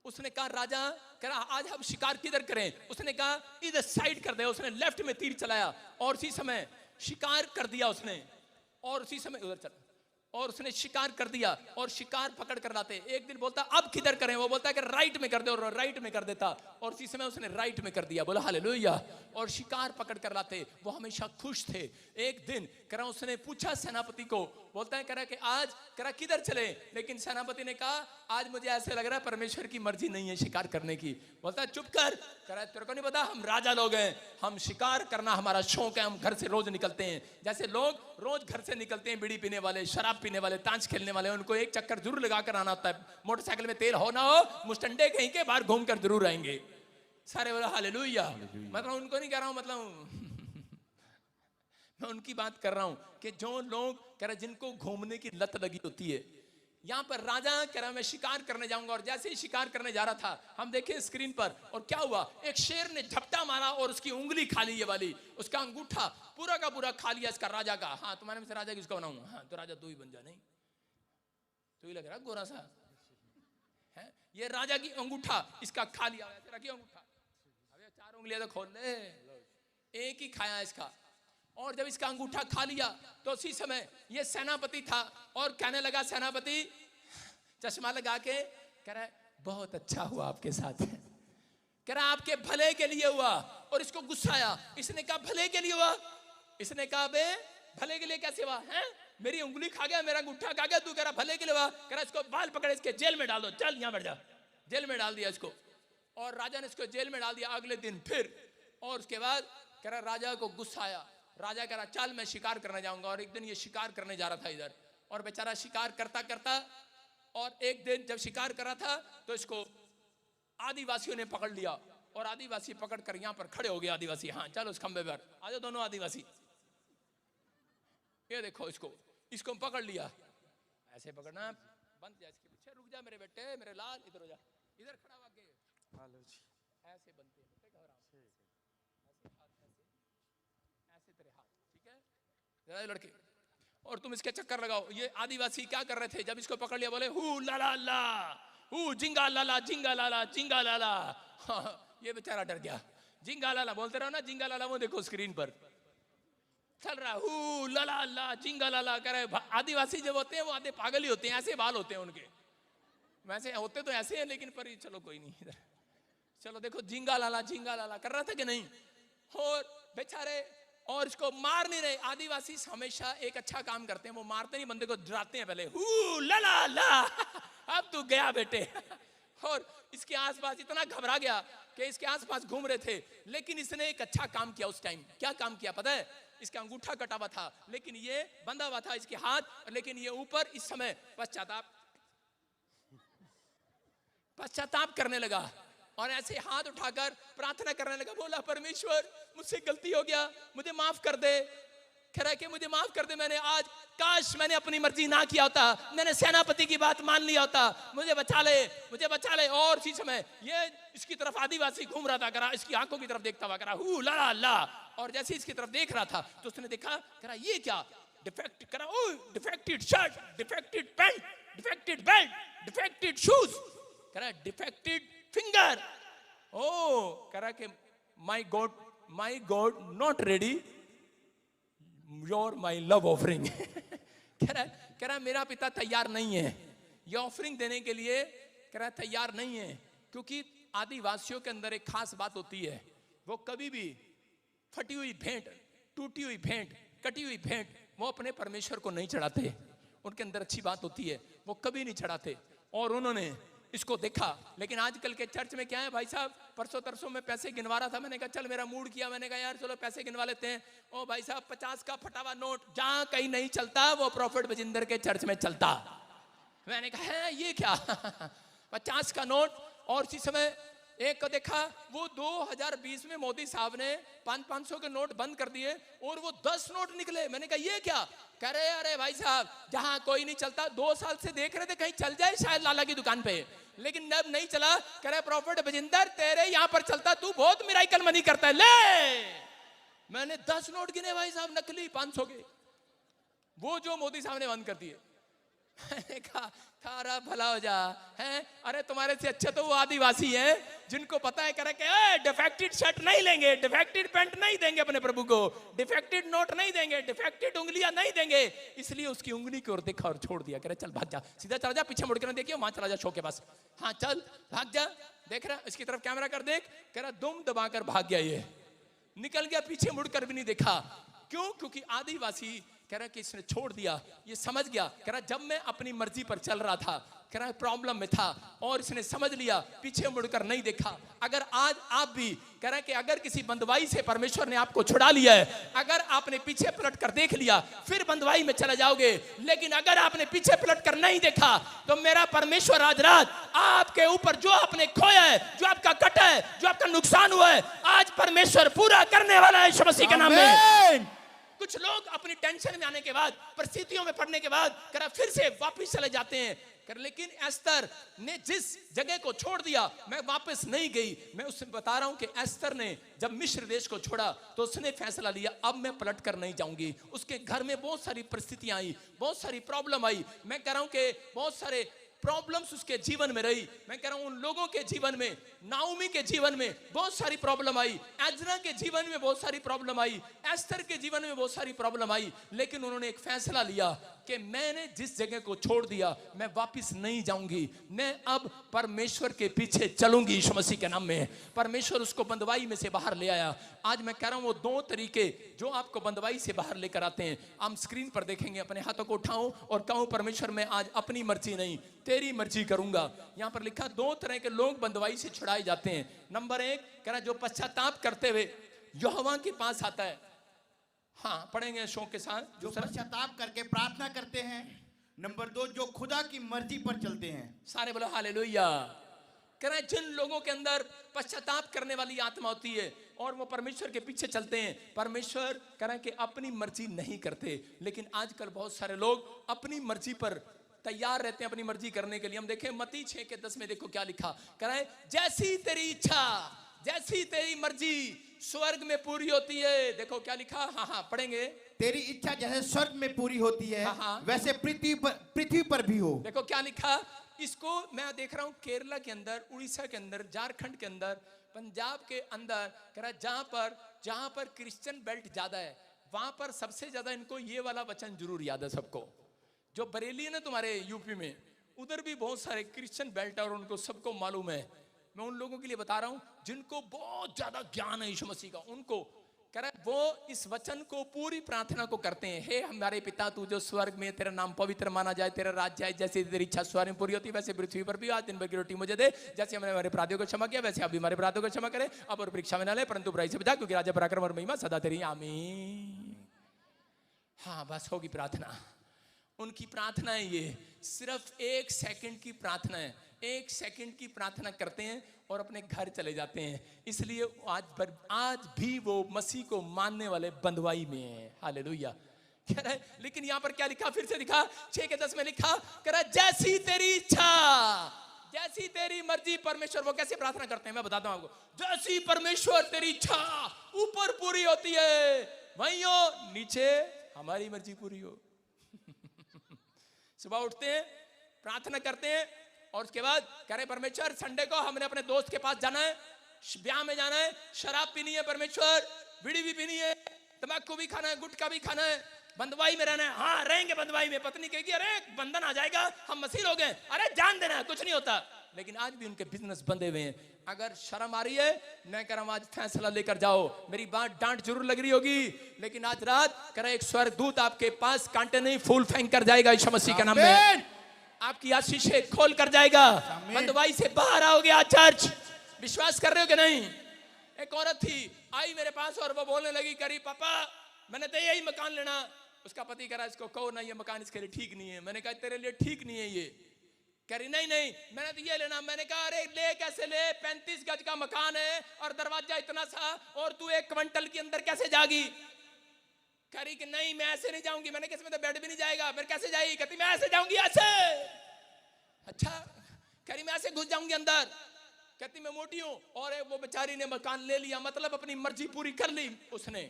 उसने कहा राजा कह रहा आज हम शिकार किधर करें? उसने कहा इधर साइड कर दे। उसने लेफ्ट में तीर चलाया और उसी समय शिकार कर दिया उसने, और उसी समय उधर चला और उसने शिकार कर दिया और शिकार पकड़ कर लाते। एक दिन बोलता अब किधर करें? वो बोलता है कि राइट में कर दे, और राइट में कर देता और उसी समय उसने राइट में कर दिया। बोला हालेलुया। और शिकार पकड़ कर लाते। वो हमेशा खुश थे। एक दिन करा उसने पूछा सेनापति को, बोलता है करा कि आज करा किधर चले? लेकिन सेनापति ने कहा आज मुझे ऐसे लग रहा है परमेश्वर की मर्जी नहीं है शिकार करने की। बोलता है चुप कर, करा तेरे को नहीं पता हम राजा लोग हैं, हम शिकार करना हमारा शौक है, हम घर से रोज निकलते हैं। जैसे लोग रोज घर से निकलते हैं, बीड़ी पीने वाले, शराब पीने वाले, ताश खेलने वाले, उनको एक चक्कर जरूर लगा कर आना होता है। मोटरसाइकिल में तेल हो ना हो, मुस्टंडे कहीं के बाहर घूम कर जरूर आएंगे। सारे बोला हालेलुया। मतलब उनको नहीं कह रहा हूं, मतलब मैं उनकी बात कर रहा हूं कि जो लोग कह रहे जिनको घूमने की लत लगी होती है। यहां पर राजा कह रहा मैं शिकार करने जाऊंगा, और जैसे ही शिकार करने जा रहा था हम देखे स्क्रीन पर, और क्या हुआ एक शेर ने झपटा मारा और उसकी उंगली खा ली, ये वाली उसका अंगूठा पूरा का पूरा खा लिया इसका राजा का। हाँ तुम्हारे में से राजा किसका बनाऊं? हाँ तो राजा तू ही बन जा। नहीं तू ही लग रहा गोरा सा है। ये राजा की अंगूठा इसका खा लिया। ऐसे रखिए अंगूठा, अबे 4 उंगलियां तो खोल ले, एक ही खाया इसका। और जब इसका अंगूठा खा लिया तो उसी समय ये सेनापति था और कहने लगा, सेनापति चश्मा लगा के कह रहा है बहुत अच्छा हुआ आपके साथ, कह रहा आपके भले के लिए हुआ। और इसको गुस्सा आया। इसने कहा भले के लिए हुआ? इसने कहा बे भले के लिए कैसे हुआ है? मेरी उंगली खा गया, मेरा अंगूठा खा गया, तू कह रहा भले के लिए हुआ? कह रहा इसको बाल पकड़े इसके जेल में डाल दो, चल यहां बैठ जा। जेल में डाल दिया इसको, और राजा ने इसको जेल में डाल दिया। अगले दिन फिर, और उसके बाद कह रहा राजा को गुस्सा आया। राजा कह रहा चल मैं शिकार करने जाऊंगा। और एक दिन ये शिकार करने जा रहा था इधर, और बेचारा शिकार करता करता, और एक दिन जब शिकार कर रहा था तो इसको आदिवासियों ने पकड़ लिया, और आदिवासी पकड़ कर यहाँ पर खड़े हो गए। आदिवासी हाँ चलो उस खंबे पर आ जाओ दोनों आदिवासी। ये देखो इसको पकड़ लिया। ऐसे पकड़ना, बंद जा इसके पीछे, रुक जा मेरे बेटे, मेरे लाल, इधर हो जा, इधर खड़ा हो आगे। ऐसे बनते हैं तेरे हाथ, ठीक है जरा लड़के। और तुम इसके चक्कर लगाओ। ये आदिवासी क्या कर रहे थे जब इसको पकड़ लिया? बोले हु लाला ला, हु जिंगा लाला, जिंगा लाला, जिंगा लाला। हाँ, ये बेचारा डर गया। जिंगा लाला बोलते रहो ना, जिंगा लाला वो देखो स्क्रीन पर चल रहा, हु लाला ला, जिंगा लाला कर रहे। आदिवासी जब होते हैं वो आधे पागल ही होते हैं, ऐसे बाल होते हैं उनके। वैसे होते तो ऐसे हैं, लेकिन पर चलो कोई नहीं, इधर चलो देखो जिंगा लाला कर रहा था कि नहीं। और बेचारे, और इसको मार नहीं रहे। आदिवासी हमेशा एक अच्छा काम करते हैं, वो मारते नहीं, बंदे को डराते हैं पहले, हु ला ला अब तू गया बेटे। और इसके आसपास इतना घबरा गया कि इसके आसपास घूम रहे थे। लेकिन इसने एक अच्छा काम किया उस टाइम। क्या काम किया पता है? इसका अंगूठा कटा हुआ था, लेकिन ये बंधा हुआ था इसके हाथ, लेकिन ये ऊपर इस समय पश्चाताप करने लगा, और ऐसे हाथ उठाकर प्रार्थना करने लगा। बोला परमेश्वर मुझसे गलती हो गया, मुझे माफ कर दे। कह रहा कि मुझे माफ कर दे, मैंने आज काश मैंने अपनी मर्जी ना किया होता, मैंने सेनापति की बात मान लिया होता, मुझे बचा ले, मुझे बचा ले। और इसी समय ये इसकी तरफ आदिवासी घूम रहा था, करा इसकी आंखों की तरफ देखता हुआ, करा हु ला ला। और जैसे इसकी तरफ देख रहा था तो उसने देखा, करा ये क्या डिफेक्ट, करा ओ defected shirt, defected pant, defected belt, defected shoes, करा डिफेक्टेड फिंगर। ओ करा कि my God not ready your my love offering. कह रहा मेरा पिता तैयार नहीं है ये ऑफरिंग देने के लिए, कह रहा तैयार नहीं है। क्योंकि आदिवासियों के अंदर एक खास बात होती है, वो कभी भी फटी हुई भेंट, टूटी हुई भेंट, कटी हुई भेंट वो अपने परमेश्वर को नहीं चढ़ाते। उनके अंदर अच्छी बात होती है, वो कभी नहीं चढ़ाते। और उन्होंने इसको देखा। लेकिन आजकल के चर्च में क्या है भाई साहब, परसों तरसों में पैसे गिनवा रहा था, मैंने कहा चल मेरा मूड किया, मैंने कहा यार चलो पैसे गिनवा लेते हैं। ओ भाई साहब 50 का फटा हुआ नोट जहां कहीं नहीं चलता वो प्रॉफिट बजिंदर के चर्च में चलता। मैंने कहा है ये क्या 50 का नोट। और इसी समय एक को देखा, वो 2020 में मोदी साहब ने 500 के नोट बंद कर दिए और वो 10 नोट निकले। मैंने कहा ये क्या? कह रहे अरे भाई साहब, जहां कोई नहीं चलता, 2 साल से देख रहे थे कहीं चल जाए शायद लाला की दुकान पे, लेकिन अब नहीं चला। कह रहे प्रॉफिट बजिंदर तेरे यहां पर चलता, तू बहुत मिराइकल मनी करता है। ले, मैंने 10 नोट गिने भाई साहब, नकली 500 के, वो जो मोदी साहब ने बंद कर दिए। मैंने कहा थारा भला हो जा है। अरे तुम्हारे से अच्छे तो वो आदिवासी हैं जिनको पता है करे कि डिफेक्टेड शर्ट नहीं लेंगे, डिफेक्टेड पैंट नहीं देंगे अपने प्रभु को, डिफेक्टेड नोट नहीं देंगे, डिफेक्टेड उंगलियां नहीं देंगे। इसलिए उसकी उंगली की ओर देखा और छोड़ दिया। कह रहे चल भाग जा, सीधा चला जा, पीछे मुड़ के ना देखिए, वहां चला जा शो के पास। हाँ चल भाग जा, देख रहा इसकी तरफ कैमरा कर देख। कह रहा दुम दबाकर भाग गया, ये निकल गया, पीछे मुड़कर भी नहीं देखा। क्यों? क्योंकि आदिवासी कह रहा कि इसने छोड़ दिया, ये समझ गया। कह रहा जब मैं अपनी मर्जी पर चल रहा था, कह रहा प्रॉब्लम में था, और इसने समझ लिया, पीछे मुड़कर नहीं देखा। अगर आज आप भी कह रहा कि अगर किसी बंदवाई से परमेश्वर ने आपको छुड़ा लिया है, अगर आपने पीछे पलट कर देख लिया, फिर बंदवाई में चले जाओगे। लेकिन अगर आपने पीछे पलट कर नहीं देखा, तो मेरा परमेश्वर आज रात आपके ऊपर जो आपने खोया है, जो आपका कटा है, जो आपका नुकसान हुआ है, आज परमेश्वर पूरा करने वाला है यीशु मसीह के नाम में। कुछ लोग अपनी टेंशन में आने के बाद, परिस्थितियों में पड़ने के बाद करा फिर से वापस चले जाते हैं। कर लेकिन एस्तर ने जिस जगह को छोड़ दिया, मैं वापस नहीं गई। मैं उससे बता रहा हूं कि एस्तर ने जब मिस्र देश को छोड़ा तो उसने फैसला लिया, अब मैं पलट कर नहीं जाऊंगी। उसके घर में बहुत सारी परिस्थितियां आई, बहुत सारी प्रॉब्लम आई। मैं कह रहा हूं कि बहुत सारे प्रॉब्लम्स उसके जीवन में रही। मैं कह रहा हूं उन लोगों के जीवन में, नाओमी के जीवन में बहुत सारी प्रॉब्लम आई, एजरा के जीवन में बहुत सारी प्रॉब्लम आई, एस्तर के जीवन में बहुत सारी प्रॉब्लम आई। लेकिन उन्होंने एक फैसला लिया कि मैंने जिस जगह को छोड़ दिया, मैं वापस नहीं जाऊंगी, मैं अब परमेश्वर के पीछे चलूंगी यीशु मसीह के नाम में। परमेश्वर उसको बंदवाई में से बाहर ले आया। आज मैं कह रहा हूं वो 2 तरीके जो आपको बंदवाई से बाहर लेकर आते हैं, हम स्क्रीन पर देखेंगे। अपने हाथों को उठाऊं और कहूं परमेश्वर मैं आज अपनी मर्जी नहीं तेरी मर्जी करूंगा। यहां पर लिखा 2 तरह के लोग बंदवाई से छुड़ाए जाते हैं। नंबर 1 कह रहा जो पश्चाताप करते हुए यहोवा के पास आता है। हाँ पढ़ेंगे शौक के साथ। जो पश्चाताप करके प्रार्थना करते हैं। नंबर 2 जो खुदा की मर्जी पर चलते हैं। सारे बोलो हालेलुया। कह रहे जिन लोगों के अंदर पश्चाताप करने वाली आत्मा होती है और वो परमेश्वर के पीछे चलते हैं। परमेश्वर कह रहे कि अपनी मर्जी नहीं करते, लेकिन आजकल बहुत सारे लोग अपनी मर्जी पर तैयार रहते हैं, अपनी मर्जी करने के लिए। हम देखें मत्ती 6:10 में देखो क्या लिखा। कह रहे जैसी तेरी इच्छा, जैसी तेरी मर्जी स्वर्ग में पूरी होती है। देखो क्या लिखा। हाँ पढ़ेंगे। तेरी इच्छा जैसे स्वर्ग में पूरी होती है, वैसे पृथ्वी पर भी हो। देखो क्या लिखा। इसको मैं देख रहा हूं केरला के अंदर, उड़ीसा के अंदर, झारखंड के अंदर, पंजाब के अंदर। कह रहा जहां पर क्रिश्चियन बेल्ट ज्यादा है, वहां पर सबसे ज्यादा इनको ये वाला वचन जरूर याद है सबको। जो बरेली है ना तुम्हारे यूपी में, उधर भी बहुत सारे क्रिश्चियन बेल्ट है और उनको सबको मालूम है। मैं उन लोगों के लिए बता रहा हूं जिनको बहुत ज्यादा ज्ञान है यीशु मसीह का। उनको कह रहा है वो इस वचन को पूरी प्रार्थना को करते हैं। हे हमारे पिता तू जो स्वर्ग में, तेरा नाम पवित्र माना जाए, तेरा राज्य आए, जैसे तेरी इच्छा स्वर्ग में पूरी होती है वैसे पृथ्वी पर भी। आज दिन भर की रोटी मुझे दे, जैसे हमने हमारे अपराधियों को क्षमा किया वैसे आप भी हमारे अपराधों को क्षमा करें। अब और परीक्षा में न ले, परंतु बुराई से बचा, क्योंकि राजा पराक्रम और महिमा सदा तेरी, आमीन। हाँ बस होगी प्रार्थना। उनकी प्रार्थना है ये, सिर्फ 1 सेकंड की प्रार्थना है। 1 सेकंड की प्रार्थना करते हैं और अपने घर चले जाते हैं। इसलिए आज भी वो मसीह को मानने वाले बंदवाई में है। हालेलुया। कह रहा है लेकिन यहां पर क्या लिखा, फिर से लिखा 6:10 में लिखा। कह रहा है जैसी तेरी इच्छा, जैसी तेरी मर्जी। परमेश्वर वो कैसे प्रार्थना करते हैं मैं बताता हूं आपको। जैसी परमेश्वर तेरी इच्छा ऊपर पूरी होती है, वहीं हो नीचे हमारी मर्जी पूरी हो। सुबह उठते हैं, प्रार्थना करते हैं और उसके बाद कह रहे परमेश्वर संडे को हमने अपने दोस्त के पास जाना है, ब्याह में जाना है, शराब पीनी है परमेश्वर, बीड़ी भी पीनी है, तंबाकू भी खाना है, गुटखा भी खाना है, बंदवाई में रहना है। हाँ रहेंगे बंदवाई में। पत्नी कहेगी अरे बंधन आ जाएगा, हम मसीह लोग हैं, अरे जान देना है, कुछ नहीं होता। लेकिन आज भी उनके बिजनेस बंधे हुए हैं। अगर शर्म आ रही है, मैं कह रहा हूं आज फैसला लेकर जाओ। मेरी बात डांट जरूर लग रही होगी, लेकिन आज रात कह रहा एक स्वर्गदूत आपके पास कांटे नहीं फूल फेंक कर जाएगा यीशु मसीह के नाम में। आपकी आशीषें खोल कर जाएगा, बंदवाई से बाहर आओगे। आज चर्च विश्वास कर रहे हो कि नहीं? एक औरत थी आई मेरे पास और वो बोलने लगी, करी पापा मैंने तो यही मकान लेना। उसका पति कह रहा इसको कहो ना, ये मकान इसके लिए ठीक नहीं है। मैंने कहा तेरे लिए ठीक नहीं है ये, कह रही नहीं नहीं मैंने तो ये लेना। मैंने कहा अरे ले कैसे ले, 35 गज का मकान है और दरवाजा इतना सा, और तू 1 क्विंटल के अंदर कैसे जागी? कह रही कि नहीं मैं ऐसे नहीं जाऊंगी। मैंने कहा इसमें तो बेड भी नहीं जाएगा, फिर कैसे जाएगी? कहती मैं ऐसे जाऊंगी, ऐसे। अच्छा। कह रही मैं ऐसे घुस जाऊंगी अंदर। कहती मैं मोटी हूं। और वो बेचारी ने मकान ले लिया, मतलब अपनी मर्जी पूरी कर ली उसने।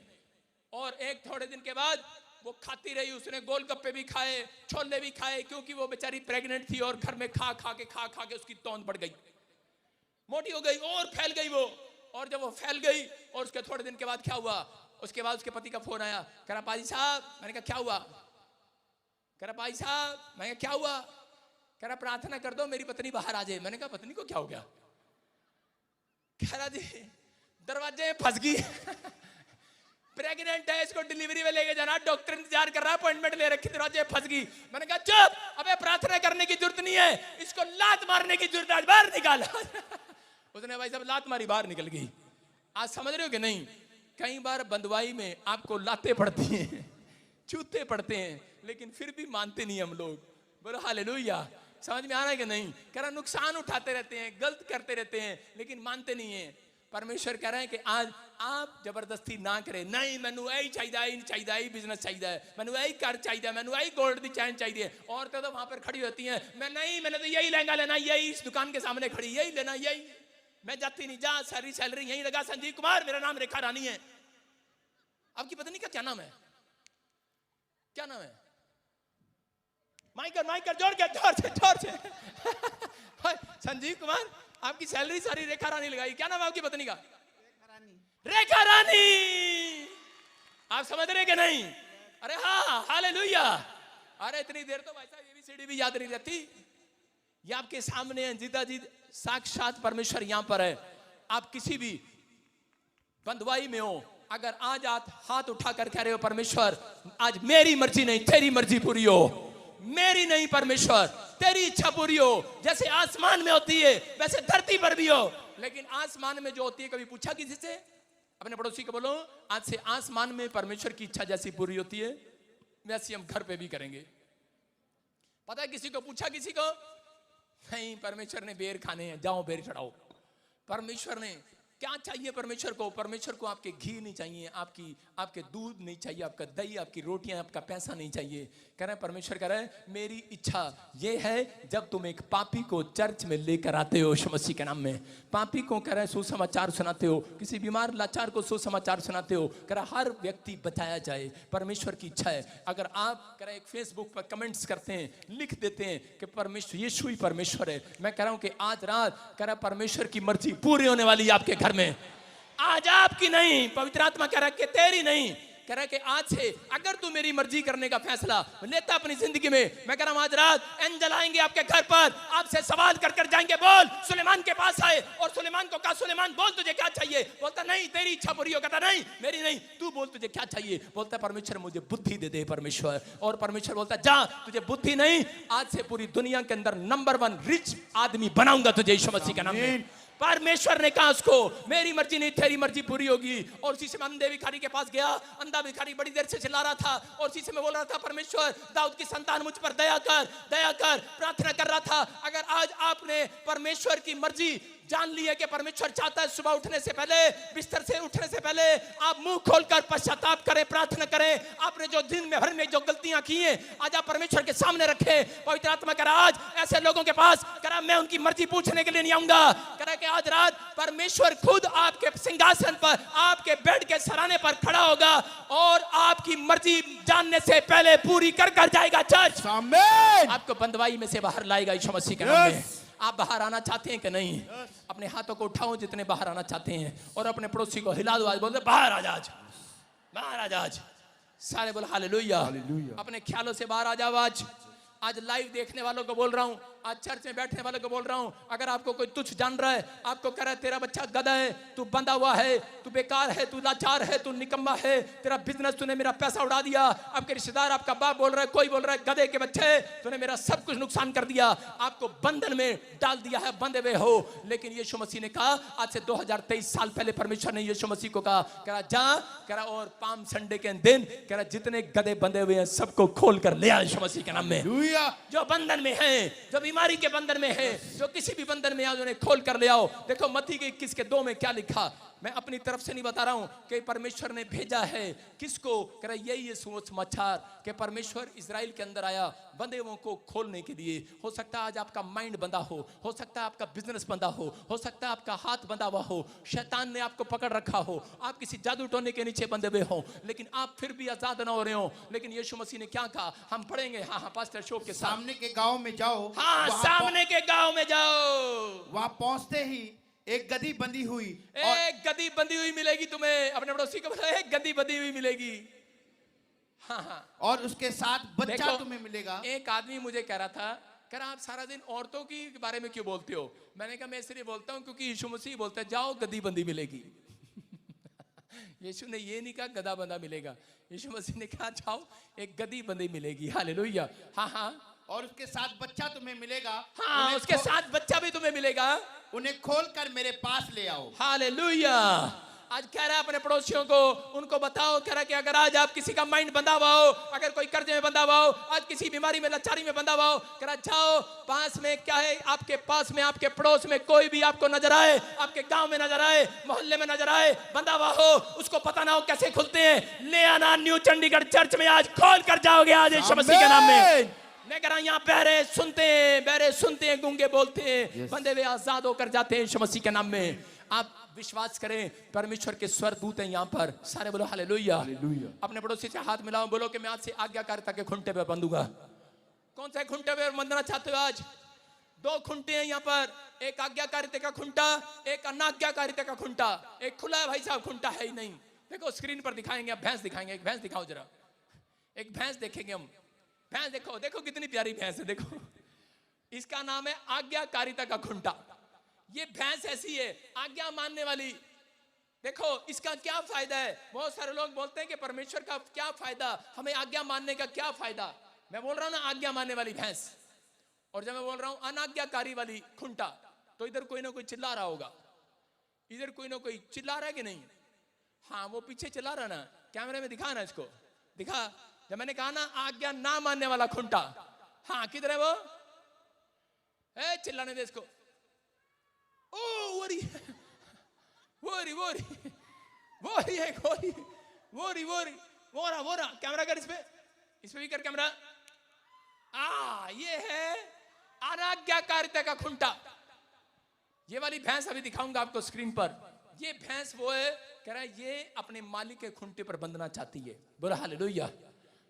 और एक थोड़े दिन के बाद वो खाती रही, उसने गोलगप्पे भी खाए, छोले भी खाए, क्योंकि वो बेचारी प्रेग्नेंट थी और घर में खा खा के उसकी तौंद बढ़ गई, मोटी हो गई और फैल गई वो। और जब वो फैल गई और उसके थोड़े दिन के बाद क्या हुआ, उसके बाद उसके पति का फोन आया, कह रहा पाजी साहब। मैंने कहा क्या हुआ? कह रहा पाजी साहब। मैंने कहा क्या हुआ? कह रहा प्रार्थना कर दो मेरी पत्नी बाहर आ जाए। मैंने कहा पत्नी को क्या हो गया? कह रहा जी दरवाजे में फंस गई, प्रेग्नेंट है, इसको डिलीवरी में लेके जाना, डॉक्टर इंतजार कर रहा है, अपॉइंटमेंट ले रखी, दरवाजे फंस गई। मैंने कहा चुप, अबे प्रार्थना करने की जरूरत नहीं है, इसको लात मारने की जरूरत है, आज बाहर निकाल। उसने भाई साहब लात मारी, बाहर निकल गई। आज समझ रहे हो कि नहीं? कई बार बंदवाई में आपको लाते पड़ती हैं, चूते पड़ते हैं, लेकिन फिर भी मानते नहीं हम लोग। बोलो हालेलुया। समझ में आ रहा है कि नहीं? कह रहा नुकसान उठाते रहते हैं, गलत करते रहते हैं, लेकिन मानते नहीं है। परमेश्वर कह रहे हैं कि आज आप जबरदस्ती ना करें। नहीं मैनू यही चाहिए, बिजनेस चाहिए, मैनू यही कार चाहिए, मैनू यही गोल्ड की चैन चाहिए। औरतें तो वहां पर खड़ी होती हैं, मैंने तो यही लहंगा लेना, यही इस दुकान के सामने खड़ी, यही लेना, यही मैं जाती नहीं, जा सारी सैलरी यही लगा। संजीव कुमार मेरा नाम, रेखा रानी है। आपकी पत्नी का क्या नाम है? क्या नाम है? माइकर जोर से संजीव कुमार, आपकी सैलरी सारी रेखा रानी लगाई। क्या नाम है आपकी पत्नी का? रेखा रानी। आप समझ रहे कि नहीं? अरे हाँ हालेलुया। अरे इतनी देर तो भाई साहब ये भी सीढ़ी भी याद नहीं रहती। ये आपके सामने है, जीता जी साक्षात परमेश्वर यहां पर है। आप किसी भी बंधुआई में हो, अगर आज आप हाथ उठाकर कह रहे हो परमेश्वर आज मेरी मर्जी नहीं तेरी मर्जी पूरी हो, मेरी नहीं परमेश्वर तेरी इच्छा पूरी हो। जैसे आसमान में होती है वैसे धरती पर भी हो। लेकिन आसमान में जो होती है, कभी पूछा किसी से? अपने पड़ोसी को बोलो आज से आसमान में परमेश्वर की इच्छा जैसी पूरी होती है वैसी हम घर पे भी करेंगे। पता है किसी को पूछा? किसी को नहीं, परमेश्वर ने बेर खाने हैं, जाओ बेर चढ़ाओ। परमेश्वर ने क्या चाहिए? परमेश्वर को आपके घी नहीं चाहिए, आपके दूध नहीं चाहिए, आपका दही, आपकी रोटियां, आपका पैसा नहीं चाहिए। कह रहे हैं परमेश्वर कह रहे हैं मेरी इच्छा ये है जब तुम एक पापी को चर्च में लेकर आते हो यीशु मसीह के नाम में, पापी को कह रहे हैं सुसमाचार सुनाते हो, किसी बीमार लाचार को सुसमाचार सुनाते हो, कह रहा हर व्यक्ति बचाया जाए। परमेश्वर की इच्छा है। अगर आप कह रहे एक फेसबुक पर कमेंट्स करते हैं, लिख देते हैं कि परमेश्वर यीशु ही परमेश्वर है, मैं कह रहा हूं कि आज रात कह रहा परमेश्वर की मर्जी पूरी होने वाली है आपके घर में। आज आपकी नहीं, पवित्र आत्मा कह रहा है कि तेरी नहीं, कह रहा है कि आज से अगर तू मेरी मर्जी करने का फैसला लेता अपनी जिंदगी में, मैं कह रहा हूं आज रात एंजल आएंगे आपके घर पर, आपसे सवाल कर कर जाएंगे। बोल सुलेमान के पास आए और सुलेमान को कहा सुलेमान बोल तुझे क्या चाहिए? बोलता नहीं तेरी इच्छा पूरी हो। कहता नहीं मेरी नहीं, तू बोल तुझे क्या चाहिए? बोलता परमेश्वर मुझे बुद्धि दे दे परमेश्वर। और परमेश्वर बोलता जा तुझे बुद्धि नहीं, आज से पूरी दुनिया के अंदर नंबर 1 रिच आदमी बनाऊंगा तुझे यीशु मसीह के नाम में। परमेश्वर ने कहा उसको मेरी मर्जी नहीं तेरी मर्जी पूरी होगी। और उसी से मैं अंधे भिखारी के पास गया, अंधा भिखारी बड़ी देर से चिल्ला रहा था और उसी से मैं बोल रहा था परमेश्वर दाऊद की संतान मुझ पर दया कर, दया कर, प्रार्थना कर रहा था। अगर आज आपने परमेश्वर की मर्जी जान ली है कि परमेश्वर चाहता है सुबह उठने से पहले, बिस्तर से उठने से पहले आप मुंह खोलकर पश्चाताप करें, प्रार्थना करें। आपने जो दिन में भर में जो गलतियां की हैं आज आप परमेश्वर के सामने रखें। पवित्र आत्मा कह रहा आज ऐसे लोगों के पास कह रहा मैं उनकी मर्जी पूछने के लिए नहीं आऊंगा। कह रहा कि आज रात परमेश्वर खुद आपके सिंहासन पर, आपके बेड के सराहने पर खड़ा होगा और आपकी मर्जी जानने से पहले पूरी कर कर जाएगा। चर्च आमीन। आपको बंदवाई में से बाहर लाएगा यीशु मसीह के नाम में। आप बाहर आना चाहते हैं कि नहीं? अपने हाथों को उठाओ जितने बाहर आना चाहते हैं और अपने पड़ोसी को हिला दो। आज बोलते बाहर आ जा, आज बाहर आ जा, आज सारे बोल हालेलुया। अपने ख्यालों से बाहर आ जाओ। आज लाइव देखने वालों को बोल रहा हूं, आज चर्च में बैठने वालों को बोल रहा हूं, अगर आपको कोई तुच्छ जान रहा है, आपको कह रहा है तेरा बच्चा गधा है, तू बंधा हुआ है, तू बेकार है, तू लाचार है, तू निकम्मा है, तेरा बिजनेस तूने मेरा पैसा उड़ा दिया, आपके रिश्तेदार आपका बाप बोल रहा है, कोई बोल रहा है गधे के बच्चे तूने मेरा सब कुछ नुकसान कर दिया, आपको बंधन में डाल दिया है, बंधे हुए हो। लेकिन यीशु मसीह ने कहा आज से 2023 साल पहले परमेश्वर ने यीशु मसीह को कहा, कह रहा जा, कह रहा और पाम संडे के दिन कह रहा जितने गधे बंधे हुए हैं सबको खोल कर ले आ यीशु मसीह के नाम में। जो बंधन में है, जो बीमारी के बंधन में है, जो किसी भी बंधन में आज उन्हें खोल कर ले आओ। देखो मत्ती के 21 के 2 में क्या लिखा, मैं अपनी तरफ से नहीं बता रहा हूं कि परमेश्वर ने भेजा है किसको, कह रहा यही है समाचार कि परमेश्वर इजराइल के अंदर आया बंधे हुओं को खोलने के लिए। हो सकता है आज आपका माइंड बंधा हो सकता है आपका बिजनेस बंधा हो सकता है आपका हाथ बंधा हुआ हो, शैतान ने आपको पकड़ रखा हो, आप किसी जादू टोने के नीचे बंधे हुए हो, लेकिन आप फिर भी आजाद ना हो रहे हो। लेकिन यीशु मसीह ने क्या कहा, हम पढ़ेंगे। हाँ पास्टर अशोक के सामने के गांव में जाओ। हाँ सामने के गांव में जाओ। वहां पहुंचते ही एक गधी बंधी हुई, एक गधी बंधी हुई मिलेगी तुम्हें। अपने पड़ोसी को बोलो एक गधी बंधी हुई मिलेगी। हाँ और उसके साथ बच्चा तुम्हें मिलेगा। एक आदमी मुझे कह रहा था, कह रहा आप सारा दिन औरतों की बारे में क्यों बोलते हो? मैंने कहा मैं इसलिए बोलता हूं क्योंकि यीशु मसीह बोलता है जाओ गधी बंधी मिलेगी। यीशु ने ये नहीं कहा गधा बंधा मिलेगा, यीशु मसीह ने कहा जाओ एक गधी बंधी मिलेगी। हालेलुया। हाँ और उसके साथ बच्चा तुम्हें मिलेगा। हाँ उसके साथ बच्चा भी तुम्हें मिलेगा। उन्हें खोल कर मेरे पास ले आओ। हालेलुया। आज कह रहा है अपने पड़ोसियों को, उनको बताओ, कह रहा कि अगर आज आप किसी का माइंड बंधा हुआ हो, अगर कोई कर्जे में बंधा हुआ हो, आज किसी बीमारी में लाचारी में बंधा हुआ हो, कह रहा जाओ पास में क्या है, आपके पास में आपके पड़ोस में कोई भी आपको नजर आए, आपके गांव में नजर आए, मोहल्ले में नजर आए, बंधा हुआ हो, उसको पता ना हो कैसे खुलते हैं, ले आना न्यू चंडीगढ़ चर्च में आज खोल कर जाओगे आज यीशु मसीह के नाम में। मैं कह रहा हूं यहाँ बहरे सुनते हैं, गूंगे बोलते हैं, बंधे हुए आजाद होकर जाते हैं यीशु मसीह के नाम में। आप विश्वास करें परमेश्वर के स्वर्गदूत हैं यहाँ पर। सारे बोलो हालेलुया। अपने पड़ोसी से हाथ मिलाओ, बोलो कि मैं आज से आज्ञाकारिता के खुंटे पे बंधूंगा। कौन सा खुंटे पे बंधना चाहते हो? आज 2 खुंटे हैं यहाँ पर, एक आज्ञाकारिता का खुंटा, एक अनाज्ञाकारिता का खुंटा। एक खुला है भाई साहब, खुंटा है ही नहीं। देखो स्क्रीन पर दिखाएंगे, आप भैंस दिखाएंगे, एक भैंस दिखाओ जरा, एक भैंस देखेंगे हम। भैंस देखो कितनी प्यारी भैंस है, देखो इसका नाम है आज्ञाकारिता का खुंटा। ये भैंस ऐसी है आज्ञा मानने वाली। देखो इसका क्या फायदा है। बहुत सारे लोग बोलते हैं कि परमेश्वर का क्या फायदा, हमें आज्ञा मानने का क्या फायदा। मैं बोल रहा हूं ना आज्ञा मानने वाली भैंस, और जब मैं बोल रहा हूं अनाज्ञाकारी वाली खुंटा, तो इधर कोई ना कोई चिल्ला रहा होगा, इधर कोई ना कोई चिल्ला रहा है कि नहीं? हाँ वो पीछे चिल्ला रहा ना, कैमरे में दिखा ना, इसको दिखा। जब मैंने कहा ना आज्ञा ना मानने वाला खुंटा, हाँ किधर है वो? चिल्लाने दे इसको। ओ वोरी वोरी वोरी वोरी है, वोरी वोरी वोरी वोरा वोरा। कैमरा कर इस पे भी कर कैमरा। ये है अनाज्ञाकारिता का खुंटा। ये वाली भैंस अभी दिखाऊंगा आपको स्क्रीन पर। ये भैंस वो है, कह रहा है ये अपने मालिक के खुंटे पर बंधना चाहती है। बोला हालेलुया।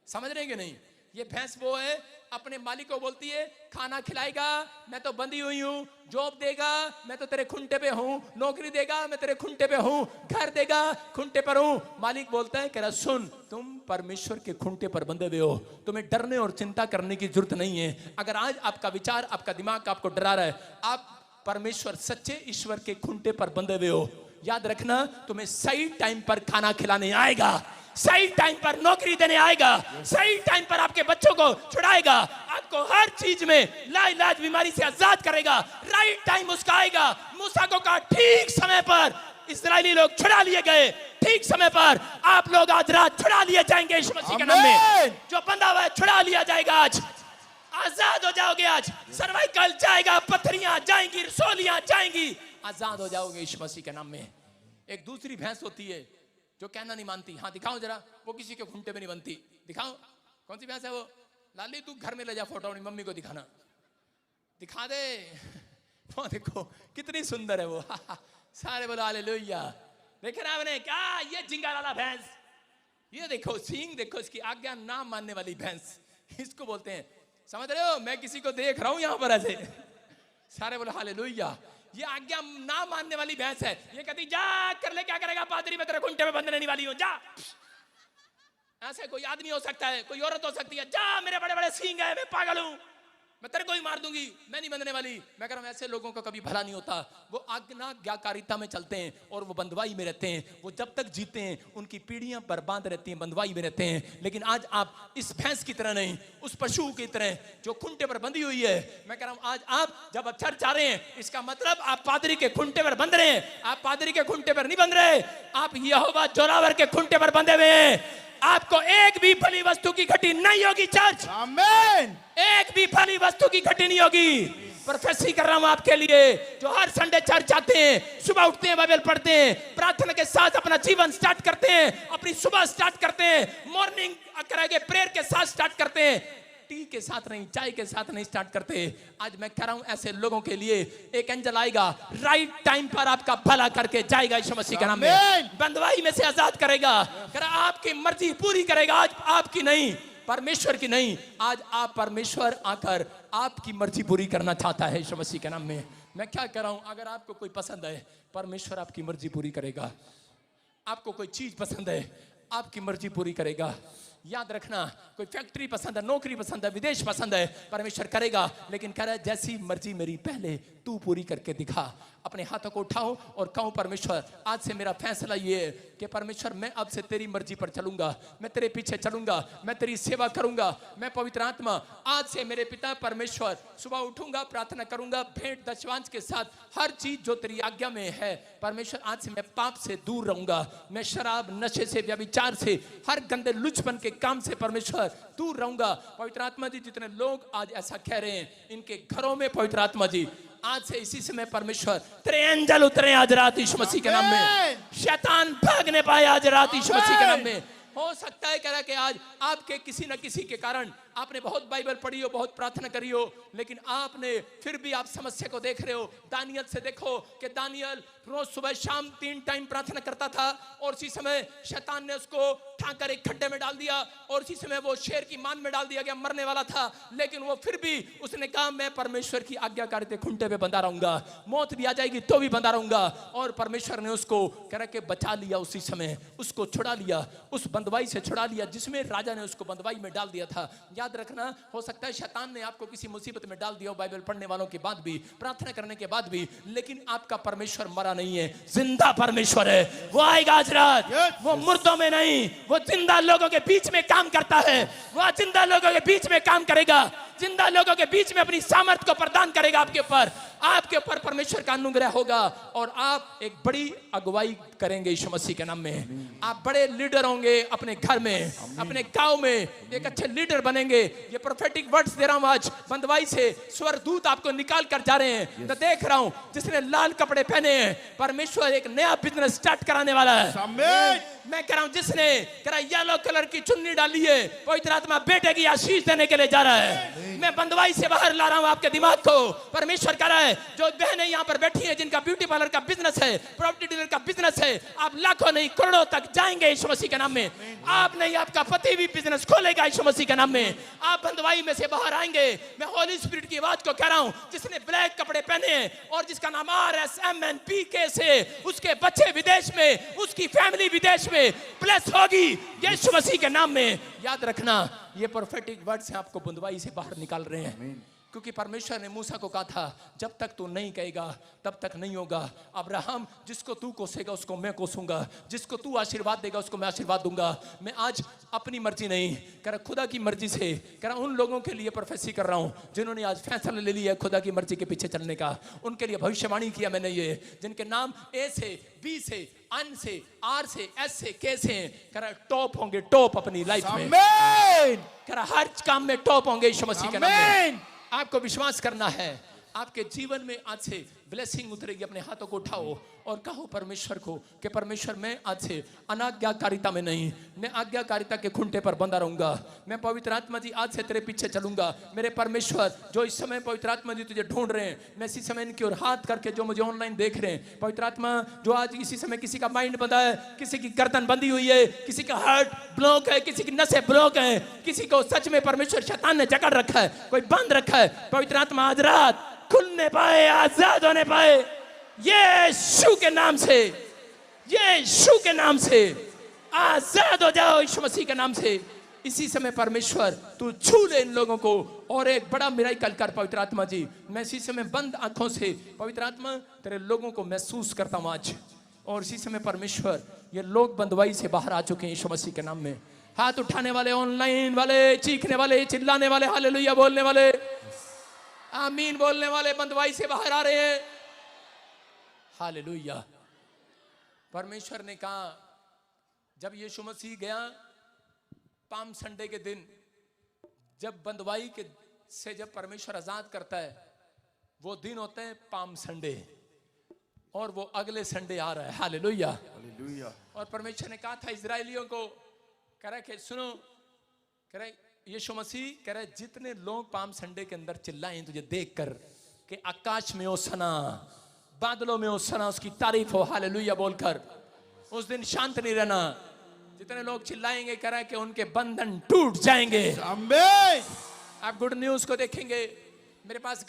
समझ रहे हैं कि नहीं? ये भैंस वो है अपने मालिक को बोलती है खाना खिलाएगा मैं तो बंधी हुई हूँ, जॉब देगा मैं तो तेरे खुंटे पे हूँ, नौकरी देगा मैं तेरे खुंटे पे हूँ, घर देगा खुंटे पर हूँ। मालिक बोलता है कह रहा सुन तुम परमेश्वर के खुंटे पर बंधे हुए हो, तुम्हें डरने और चिंता करने की जरूरत नहीं है। अगर आज आपका विचार आपका दिमाग आपको डरा रहा है, आप परमेश्वर सच्चे ईश्वर के खुंटे पर बंधे हुए हो। याद रखना तुम्हें सही टाइम पर खाना खिलाने आएगा, सही टाइम पर नौकरी देने आएगा, सही टाइम पर आपके बच्चों को छुड़ाएगा, आपको हर चीज में लाइलाज बीमारी से आजाद करेगा। राइट टाइम उसका आएगा। मूसा को कहा ठीक समय पर इस्राएली लोग छुड़ा लिए गए, ठीक समय पर आप लोग आज रात छुड़ा लिए जाएंगे यीशु मसीह के नाम में। जो बंधा हुआ है छुड़ा लिया जाएगा, आज आजाद हो जाओगे। आज सर्वाइकल जाएगा, पथरियां जाएंगी, रसोलियां जाएंगी, आजाद हो जाओगे यीशु मसीह के नाम में। एक दूसरी भैंस होती है जो कहना नहीं मानती। हाँ दिखाओ जरा, वो किसी के खुंटे में नहीं बनती। दिखाओ कौन सी भैंस है वो? लाली तू घर में ले जा, फोटो अपनी मम्मी को दिखाना, दिखा दे। वो देखो कितनी सुंदर है वो। सारे बोलो हालेलुया। देख रहा आपने क्या? ये जिंगा वाला भैंस, ये देखो सींग देखो इसकी, आज्ञा ना मानने वाली भैंस इसको बोलते हैं। समझ रहे हो? मैं किसी को देख रहा हूं यहां पर ऐसे। सारे बोलो हालेलुया। ये आज्ञा ना मानने वाली भैंस है। ये कहती जा कर ले, क्या करेगा पादरी, मैं तेरे खुंटे में बंधने नहीं वाली हूं, जा। ऐसे कोई आदमी हो सकता है, कोई औरत हो सकती है, जा मेरे बड़े बड़े सींग है, मैं पागल हूं, मैं तेरे को ही मार दूंगी, मैं नहीं बंधने वाली। मैं कह रहा हूं ऐसे लोगों का कभी भला नहीं होता। वो आज्ञाकारिता में चलते हैं और वो बंधवाई में रहते हैं। वो जब तक जीते हैं उनकी पीढ़ियां बर्बाद रहती हैं, बंधवाई में रहते हैं। लेकिन आज आप इस भैंस की तरह नहीं, उस पशु की तरह जो खुंटे पर बंधी हुई है। मैं कह रहा हूं आज आप जब चर्च आ रहे हैं, इसका मतलब आप पादरी के खुंटे पर बंध रहे हैं। आप पादरी के खुंटे पर नहीं बंध रहे, आप यहोवा जोरावर के खुंटे पर बंधे हुए हैं। आपको एक भी फली वस्तु की घटी नहीं होगी चर्च, आमीन। एक भी फली वस्तु की घटी नहीं होगी। प्रोफेसी कर रहा हूं आपके लिए जो हर संडे चर्च आते हैं, सुबह उठते हैं, बाइबल पढ़ते हैं, प्रार्थना के साथ अपना जीवन स्टार्ट करते हैं, अपनी सुबह स्टार्ट करते हैं, मॉर्निंग करेंगे प्रेयर के साथ स्टार्ट करते हैं, टी के साथ नहीं, चाय के साथ नहीं स्टार्ट करते। आज मैं कह रहा हूं ऐसे लोगों के लिए एक एंजल आएगा, राइट टाइम पर आपका भला करके जाएगा यीशु मसीह के नाम में, बंधुआई में से आजाद करेगा, आपकी मर्जी पूरी करेगा। आज आपकी नहीं, परमेश्वर की नहीं, आज आप परमेश्वर आकर आपकी मर्जी पूरी करना चाहता है यीशु मसीह के नाम में। मैं क्या कह रहा हूं, अगर आपको कोई पसंद है, परमेश्वर आपकी मर्जी पूरी करेगा। आपको कोई चीज पसंद है, आपकी मर्जी पूरी करेगा। याद रखना, कोई फैक्ट्री पसंद है, नौकरी पसंद है, विदेश पसंद है, परमेश्वर करेगा, लेकिन कह रहा है जैसी मर्जी मेरी पहले तू पूरी करके दिखा। अपने हाथों को उठाओ और कहो परमेश्वर आज से मेरा फैसला ये है कि परमेश्वर मैं अब से तेरी मर्जी पर चलूंगा, मैं तेरे पीछे चलूंगा, मैं तेरी सेवा करूंगा। मैं पवित्र आत्मा आज से मेरे पिता परमेश्वर सुबह उठूंगा, प्रार्थना करूंगा, भेंट दशवांश के साथ हर चीज जो तेरी आज्ञा में है परमेश्वर, आज से मैं पाप से दूर रहूंगा, मैं शराब, नशे से, व्यभिचार से, हर गंदे लुचपन के काम से परमेश्वर दूर रहूंगा। पवित्र आत्मा जी जितने लोग आज ऐसा कह रहे हैं, इनके घरों में पवित्र आत्मा जी आज से इसी समय परमेश्वर तेरे एंजल उतरे आज रात यीशु मसीह के नाम में, शैतान भागने पाए आज रात यीशु मसीह के नाम में। हो सकता है कह रहा कि आज आपके किसी न किसी के कारण आपने बहुत बाइबल पढ़ी हो, बहुत प्रार्थना करी हो, लेकिन आपने फिर भी आप समस्या को देख रहे हो। दानियल से देखो कि दानियल रोज सुबह शाम 3 टाइम प्रार्थना करता था और इसी समय शैतान ने उसको ठाकर एक खड्डे में डाल दिया और इसी समय वो शेर की मान में डाल दिया गया, मरने वाला था, लेकिन वो फिर भी उसने कहा मैं परमेश्वर की आज्ञाकारिता खूंटे पे बंधा रहूंगा, मौत भी आ जाएगी तो भी बंधा रहूंगा। और परमेश्वर ने उसको कह रहा कि बचा लिया, उसी समय उसको छुड़ा लिया, उस बंधवाई से छुड़ा लिया जिसमें राजा ने उसको बंधवाई में डाल दिया था। याद रखना, हो सकता है शैतान ने आपको किसी मुसीबत में डाल दिया हो, बाइबल पढ़ने वालों के बाद भी, प्रार्थना करने के बाद भी, लेकिन आपका परमेश्वर मरा नहीं है, जिंदा परमेश्वर है। वो आएगा आज रात, वो मुर्दों में नहीं, वो जिंदा लोगों के बीच में काम करता है, वो जिंदा लोगों के बीच में काम करेगा, जिंदा लोगों के बीच में अपनी सामर्थ को प्रदान करेगा आपके ऊपर परमेश्वर का अनुग्रह होगा और आप एक बड़ी अगुवाई करेंगे यीशु मसीह के नाम में। आप बड़े लीडर होंगे अपने घर में, अपने गांव में एक अच्छे लीडर बनेंगे। ये प्रोफेटिक वर्ड्स दे रहा हूं आज, बंधवाई से स्वर्गदूत आपको निकाल कर जा रहे हैं। मैं देख रहा हूं जिसने लाल कपड़े पहने हैं, परमेश्वर एक नया बिजनेस स्टार्ट कराने वाला है। मैं कह रहा हूं जिसने येलो कलर की चुन्नी डाली है, पवित्र आत्मा बेटे की आशीष देने के लिए जा रहा है। मैं बंधवाई से बाहर ला रहा हूं आपके दिमाग को। परमेश्वर कह रहा है जो बहनें यहां पर बैठी हैं जिनका ब्यूटी पार्लर का बिजनेस है, प्रॉपर्टी डीलर का बिजनेस है, आप लाखों नहीं करोड़ों तक जाएंगे यीशु मसीह के नाम में। आप नहीं, आपका पति भी बिजनेस खोलेगा यीशु मसीह के नाम में। आप बंधवाई में से बाहर आएंगे। मैं होली स्पिरिट की आवाज को कह रहा हूं, जिसने ब्लैक कपड़े पहने हैं और जिसका नाम RSMNPK से, उसके बच्चे विदेश में, उसकी फैमिली विदेश में प्लस होगी यीशु मसीह के नाम में। याद रखना, ये प्रोफेटिक वर्ड से आपको बंधवाई से बाहर निकाल रहे हैं, क्योंकि परमेश्वर ने मूसा को कहा था जब तक तू नहीं कहेगा तब तक नहीं होगा। अब्राहम, जिसको तू कोसेगा उसको मैं कोसूंगा, जिसको तू आशीर्वाद देगा उसको मैं आशीर्वाद दूंगा। मैं आज अपनी मर्जी नहीं कह रहा, खुदा की मर्जी से कह रहा, उन लोगों के लिए प्रोफेसी कर रहा हूं जिन्होंने आज फैसला ले लिया है खुदा की मर्जी के पीछे चलने का। उनके लिए भविष्यवाणी किया मैंने, ये जिनके नाम A से, B से, N से, R से, S से, K से कह रहा टॉप होंगे, टॉप अपनी लाइफ में कह रहा, हर काम में टॉप होंगे यीशु मसीह के नाम में। आपको विश्वास करना है, आपके जीवन में आज से ब्लेसिंग उतरेगी। अपने हाथों को उठाओ और कहो परमेश्वर को कि परमेश्वर मैं आज से अनाज्ञाकारिता में नहीं, मैं आज्ञाकारिता के खूंटे पर बंधा रहूंगा। मैं पवित्र आत्मा जी आज से तेरे पीछे चलूंगा। मेरे परमेश्वर जो इस समय पवित्र आत्मा जी तुझे ढूंढ रहे हैं, मैं इसी समय इनकी ओर हाथ करके जो मुझे ऑनलाइन देख रहे हैं, पवित्र आत्मा जो आज इसी समय किसी का माइंड बंधा है, किसी की गर्दन बंधी हुई है, किसी का हार्ट ब्लॉक है, किसी की नसें ब्लॉक है, किसी को सच में परमेश्वर शैतान ने जकड़ रखा है, कोई बंद रखा है, पवित्र आत्मा आज रात खुलने पाए, आजाद होने पाए यीशु के नाम से, यीशु के नाम से आजाद हो जाओ यीशु मसीह के नाम से। इसी समय परमेश्वर तू छू ले इन लोगों को और एक बड़ा मिराकल कर पवित्र आत्मा जी। मैं इसी समय बंद आंखों से पवित्र आत्मा तेरे लोगों को महसूस करता हूं आज, और इसी समय परमेश्वर ये लोग बंधवाई से बाहर आ चुके हैं यीशु मसीह के नाम में। हाथ उठाने वाले, ऑनलाइन वाले, चीखने वाले, चिल्लाने वाले, हालेलुया बोलने वाले, आमीन बोलने वाले बंधवाई से बाहर आ रहे हैं। हालेलुया। परमेश्वर ने कहा जब यीशु मसीह गया पाम संडे के दिन जब बंधुआई के से जब परमेश्वर आजाद करता है, वो दिन होते हैं पाम संडे, और वो अगले संडे आ रहा है। Hallelujah, hallelujah. और परमेश्वर ने कहा था इजरायलियों को, कह रहा है कि सुनो, कह रहा है यीशु मसीह कह रहा है जितने लोग पाम संडे के अंदर चिल्लाएं तुझे देखकर कि आकाश में ओसना, बादलों में ओसना, उसकी तारीफ हो, हालेलुया बोलकर, उस दिन शांत नहीं रहना। जितने लोग चिल्लाएंगे कह रहा है कि उनके बंधन टूट जाएंगे। आमीन। आप गुड न्यूज को देखेंगे। मेरे पास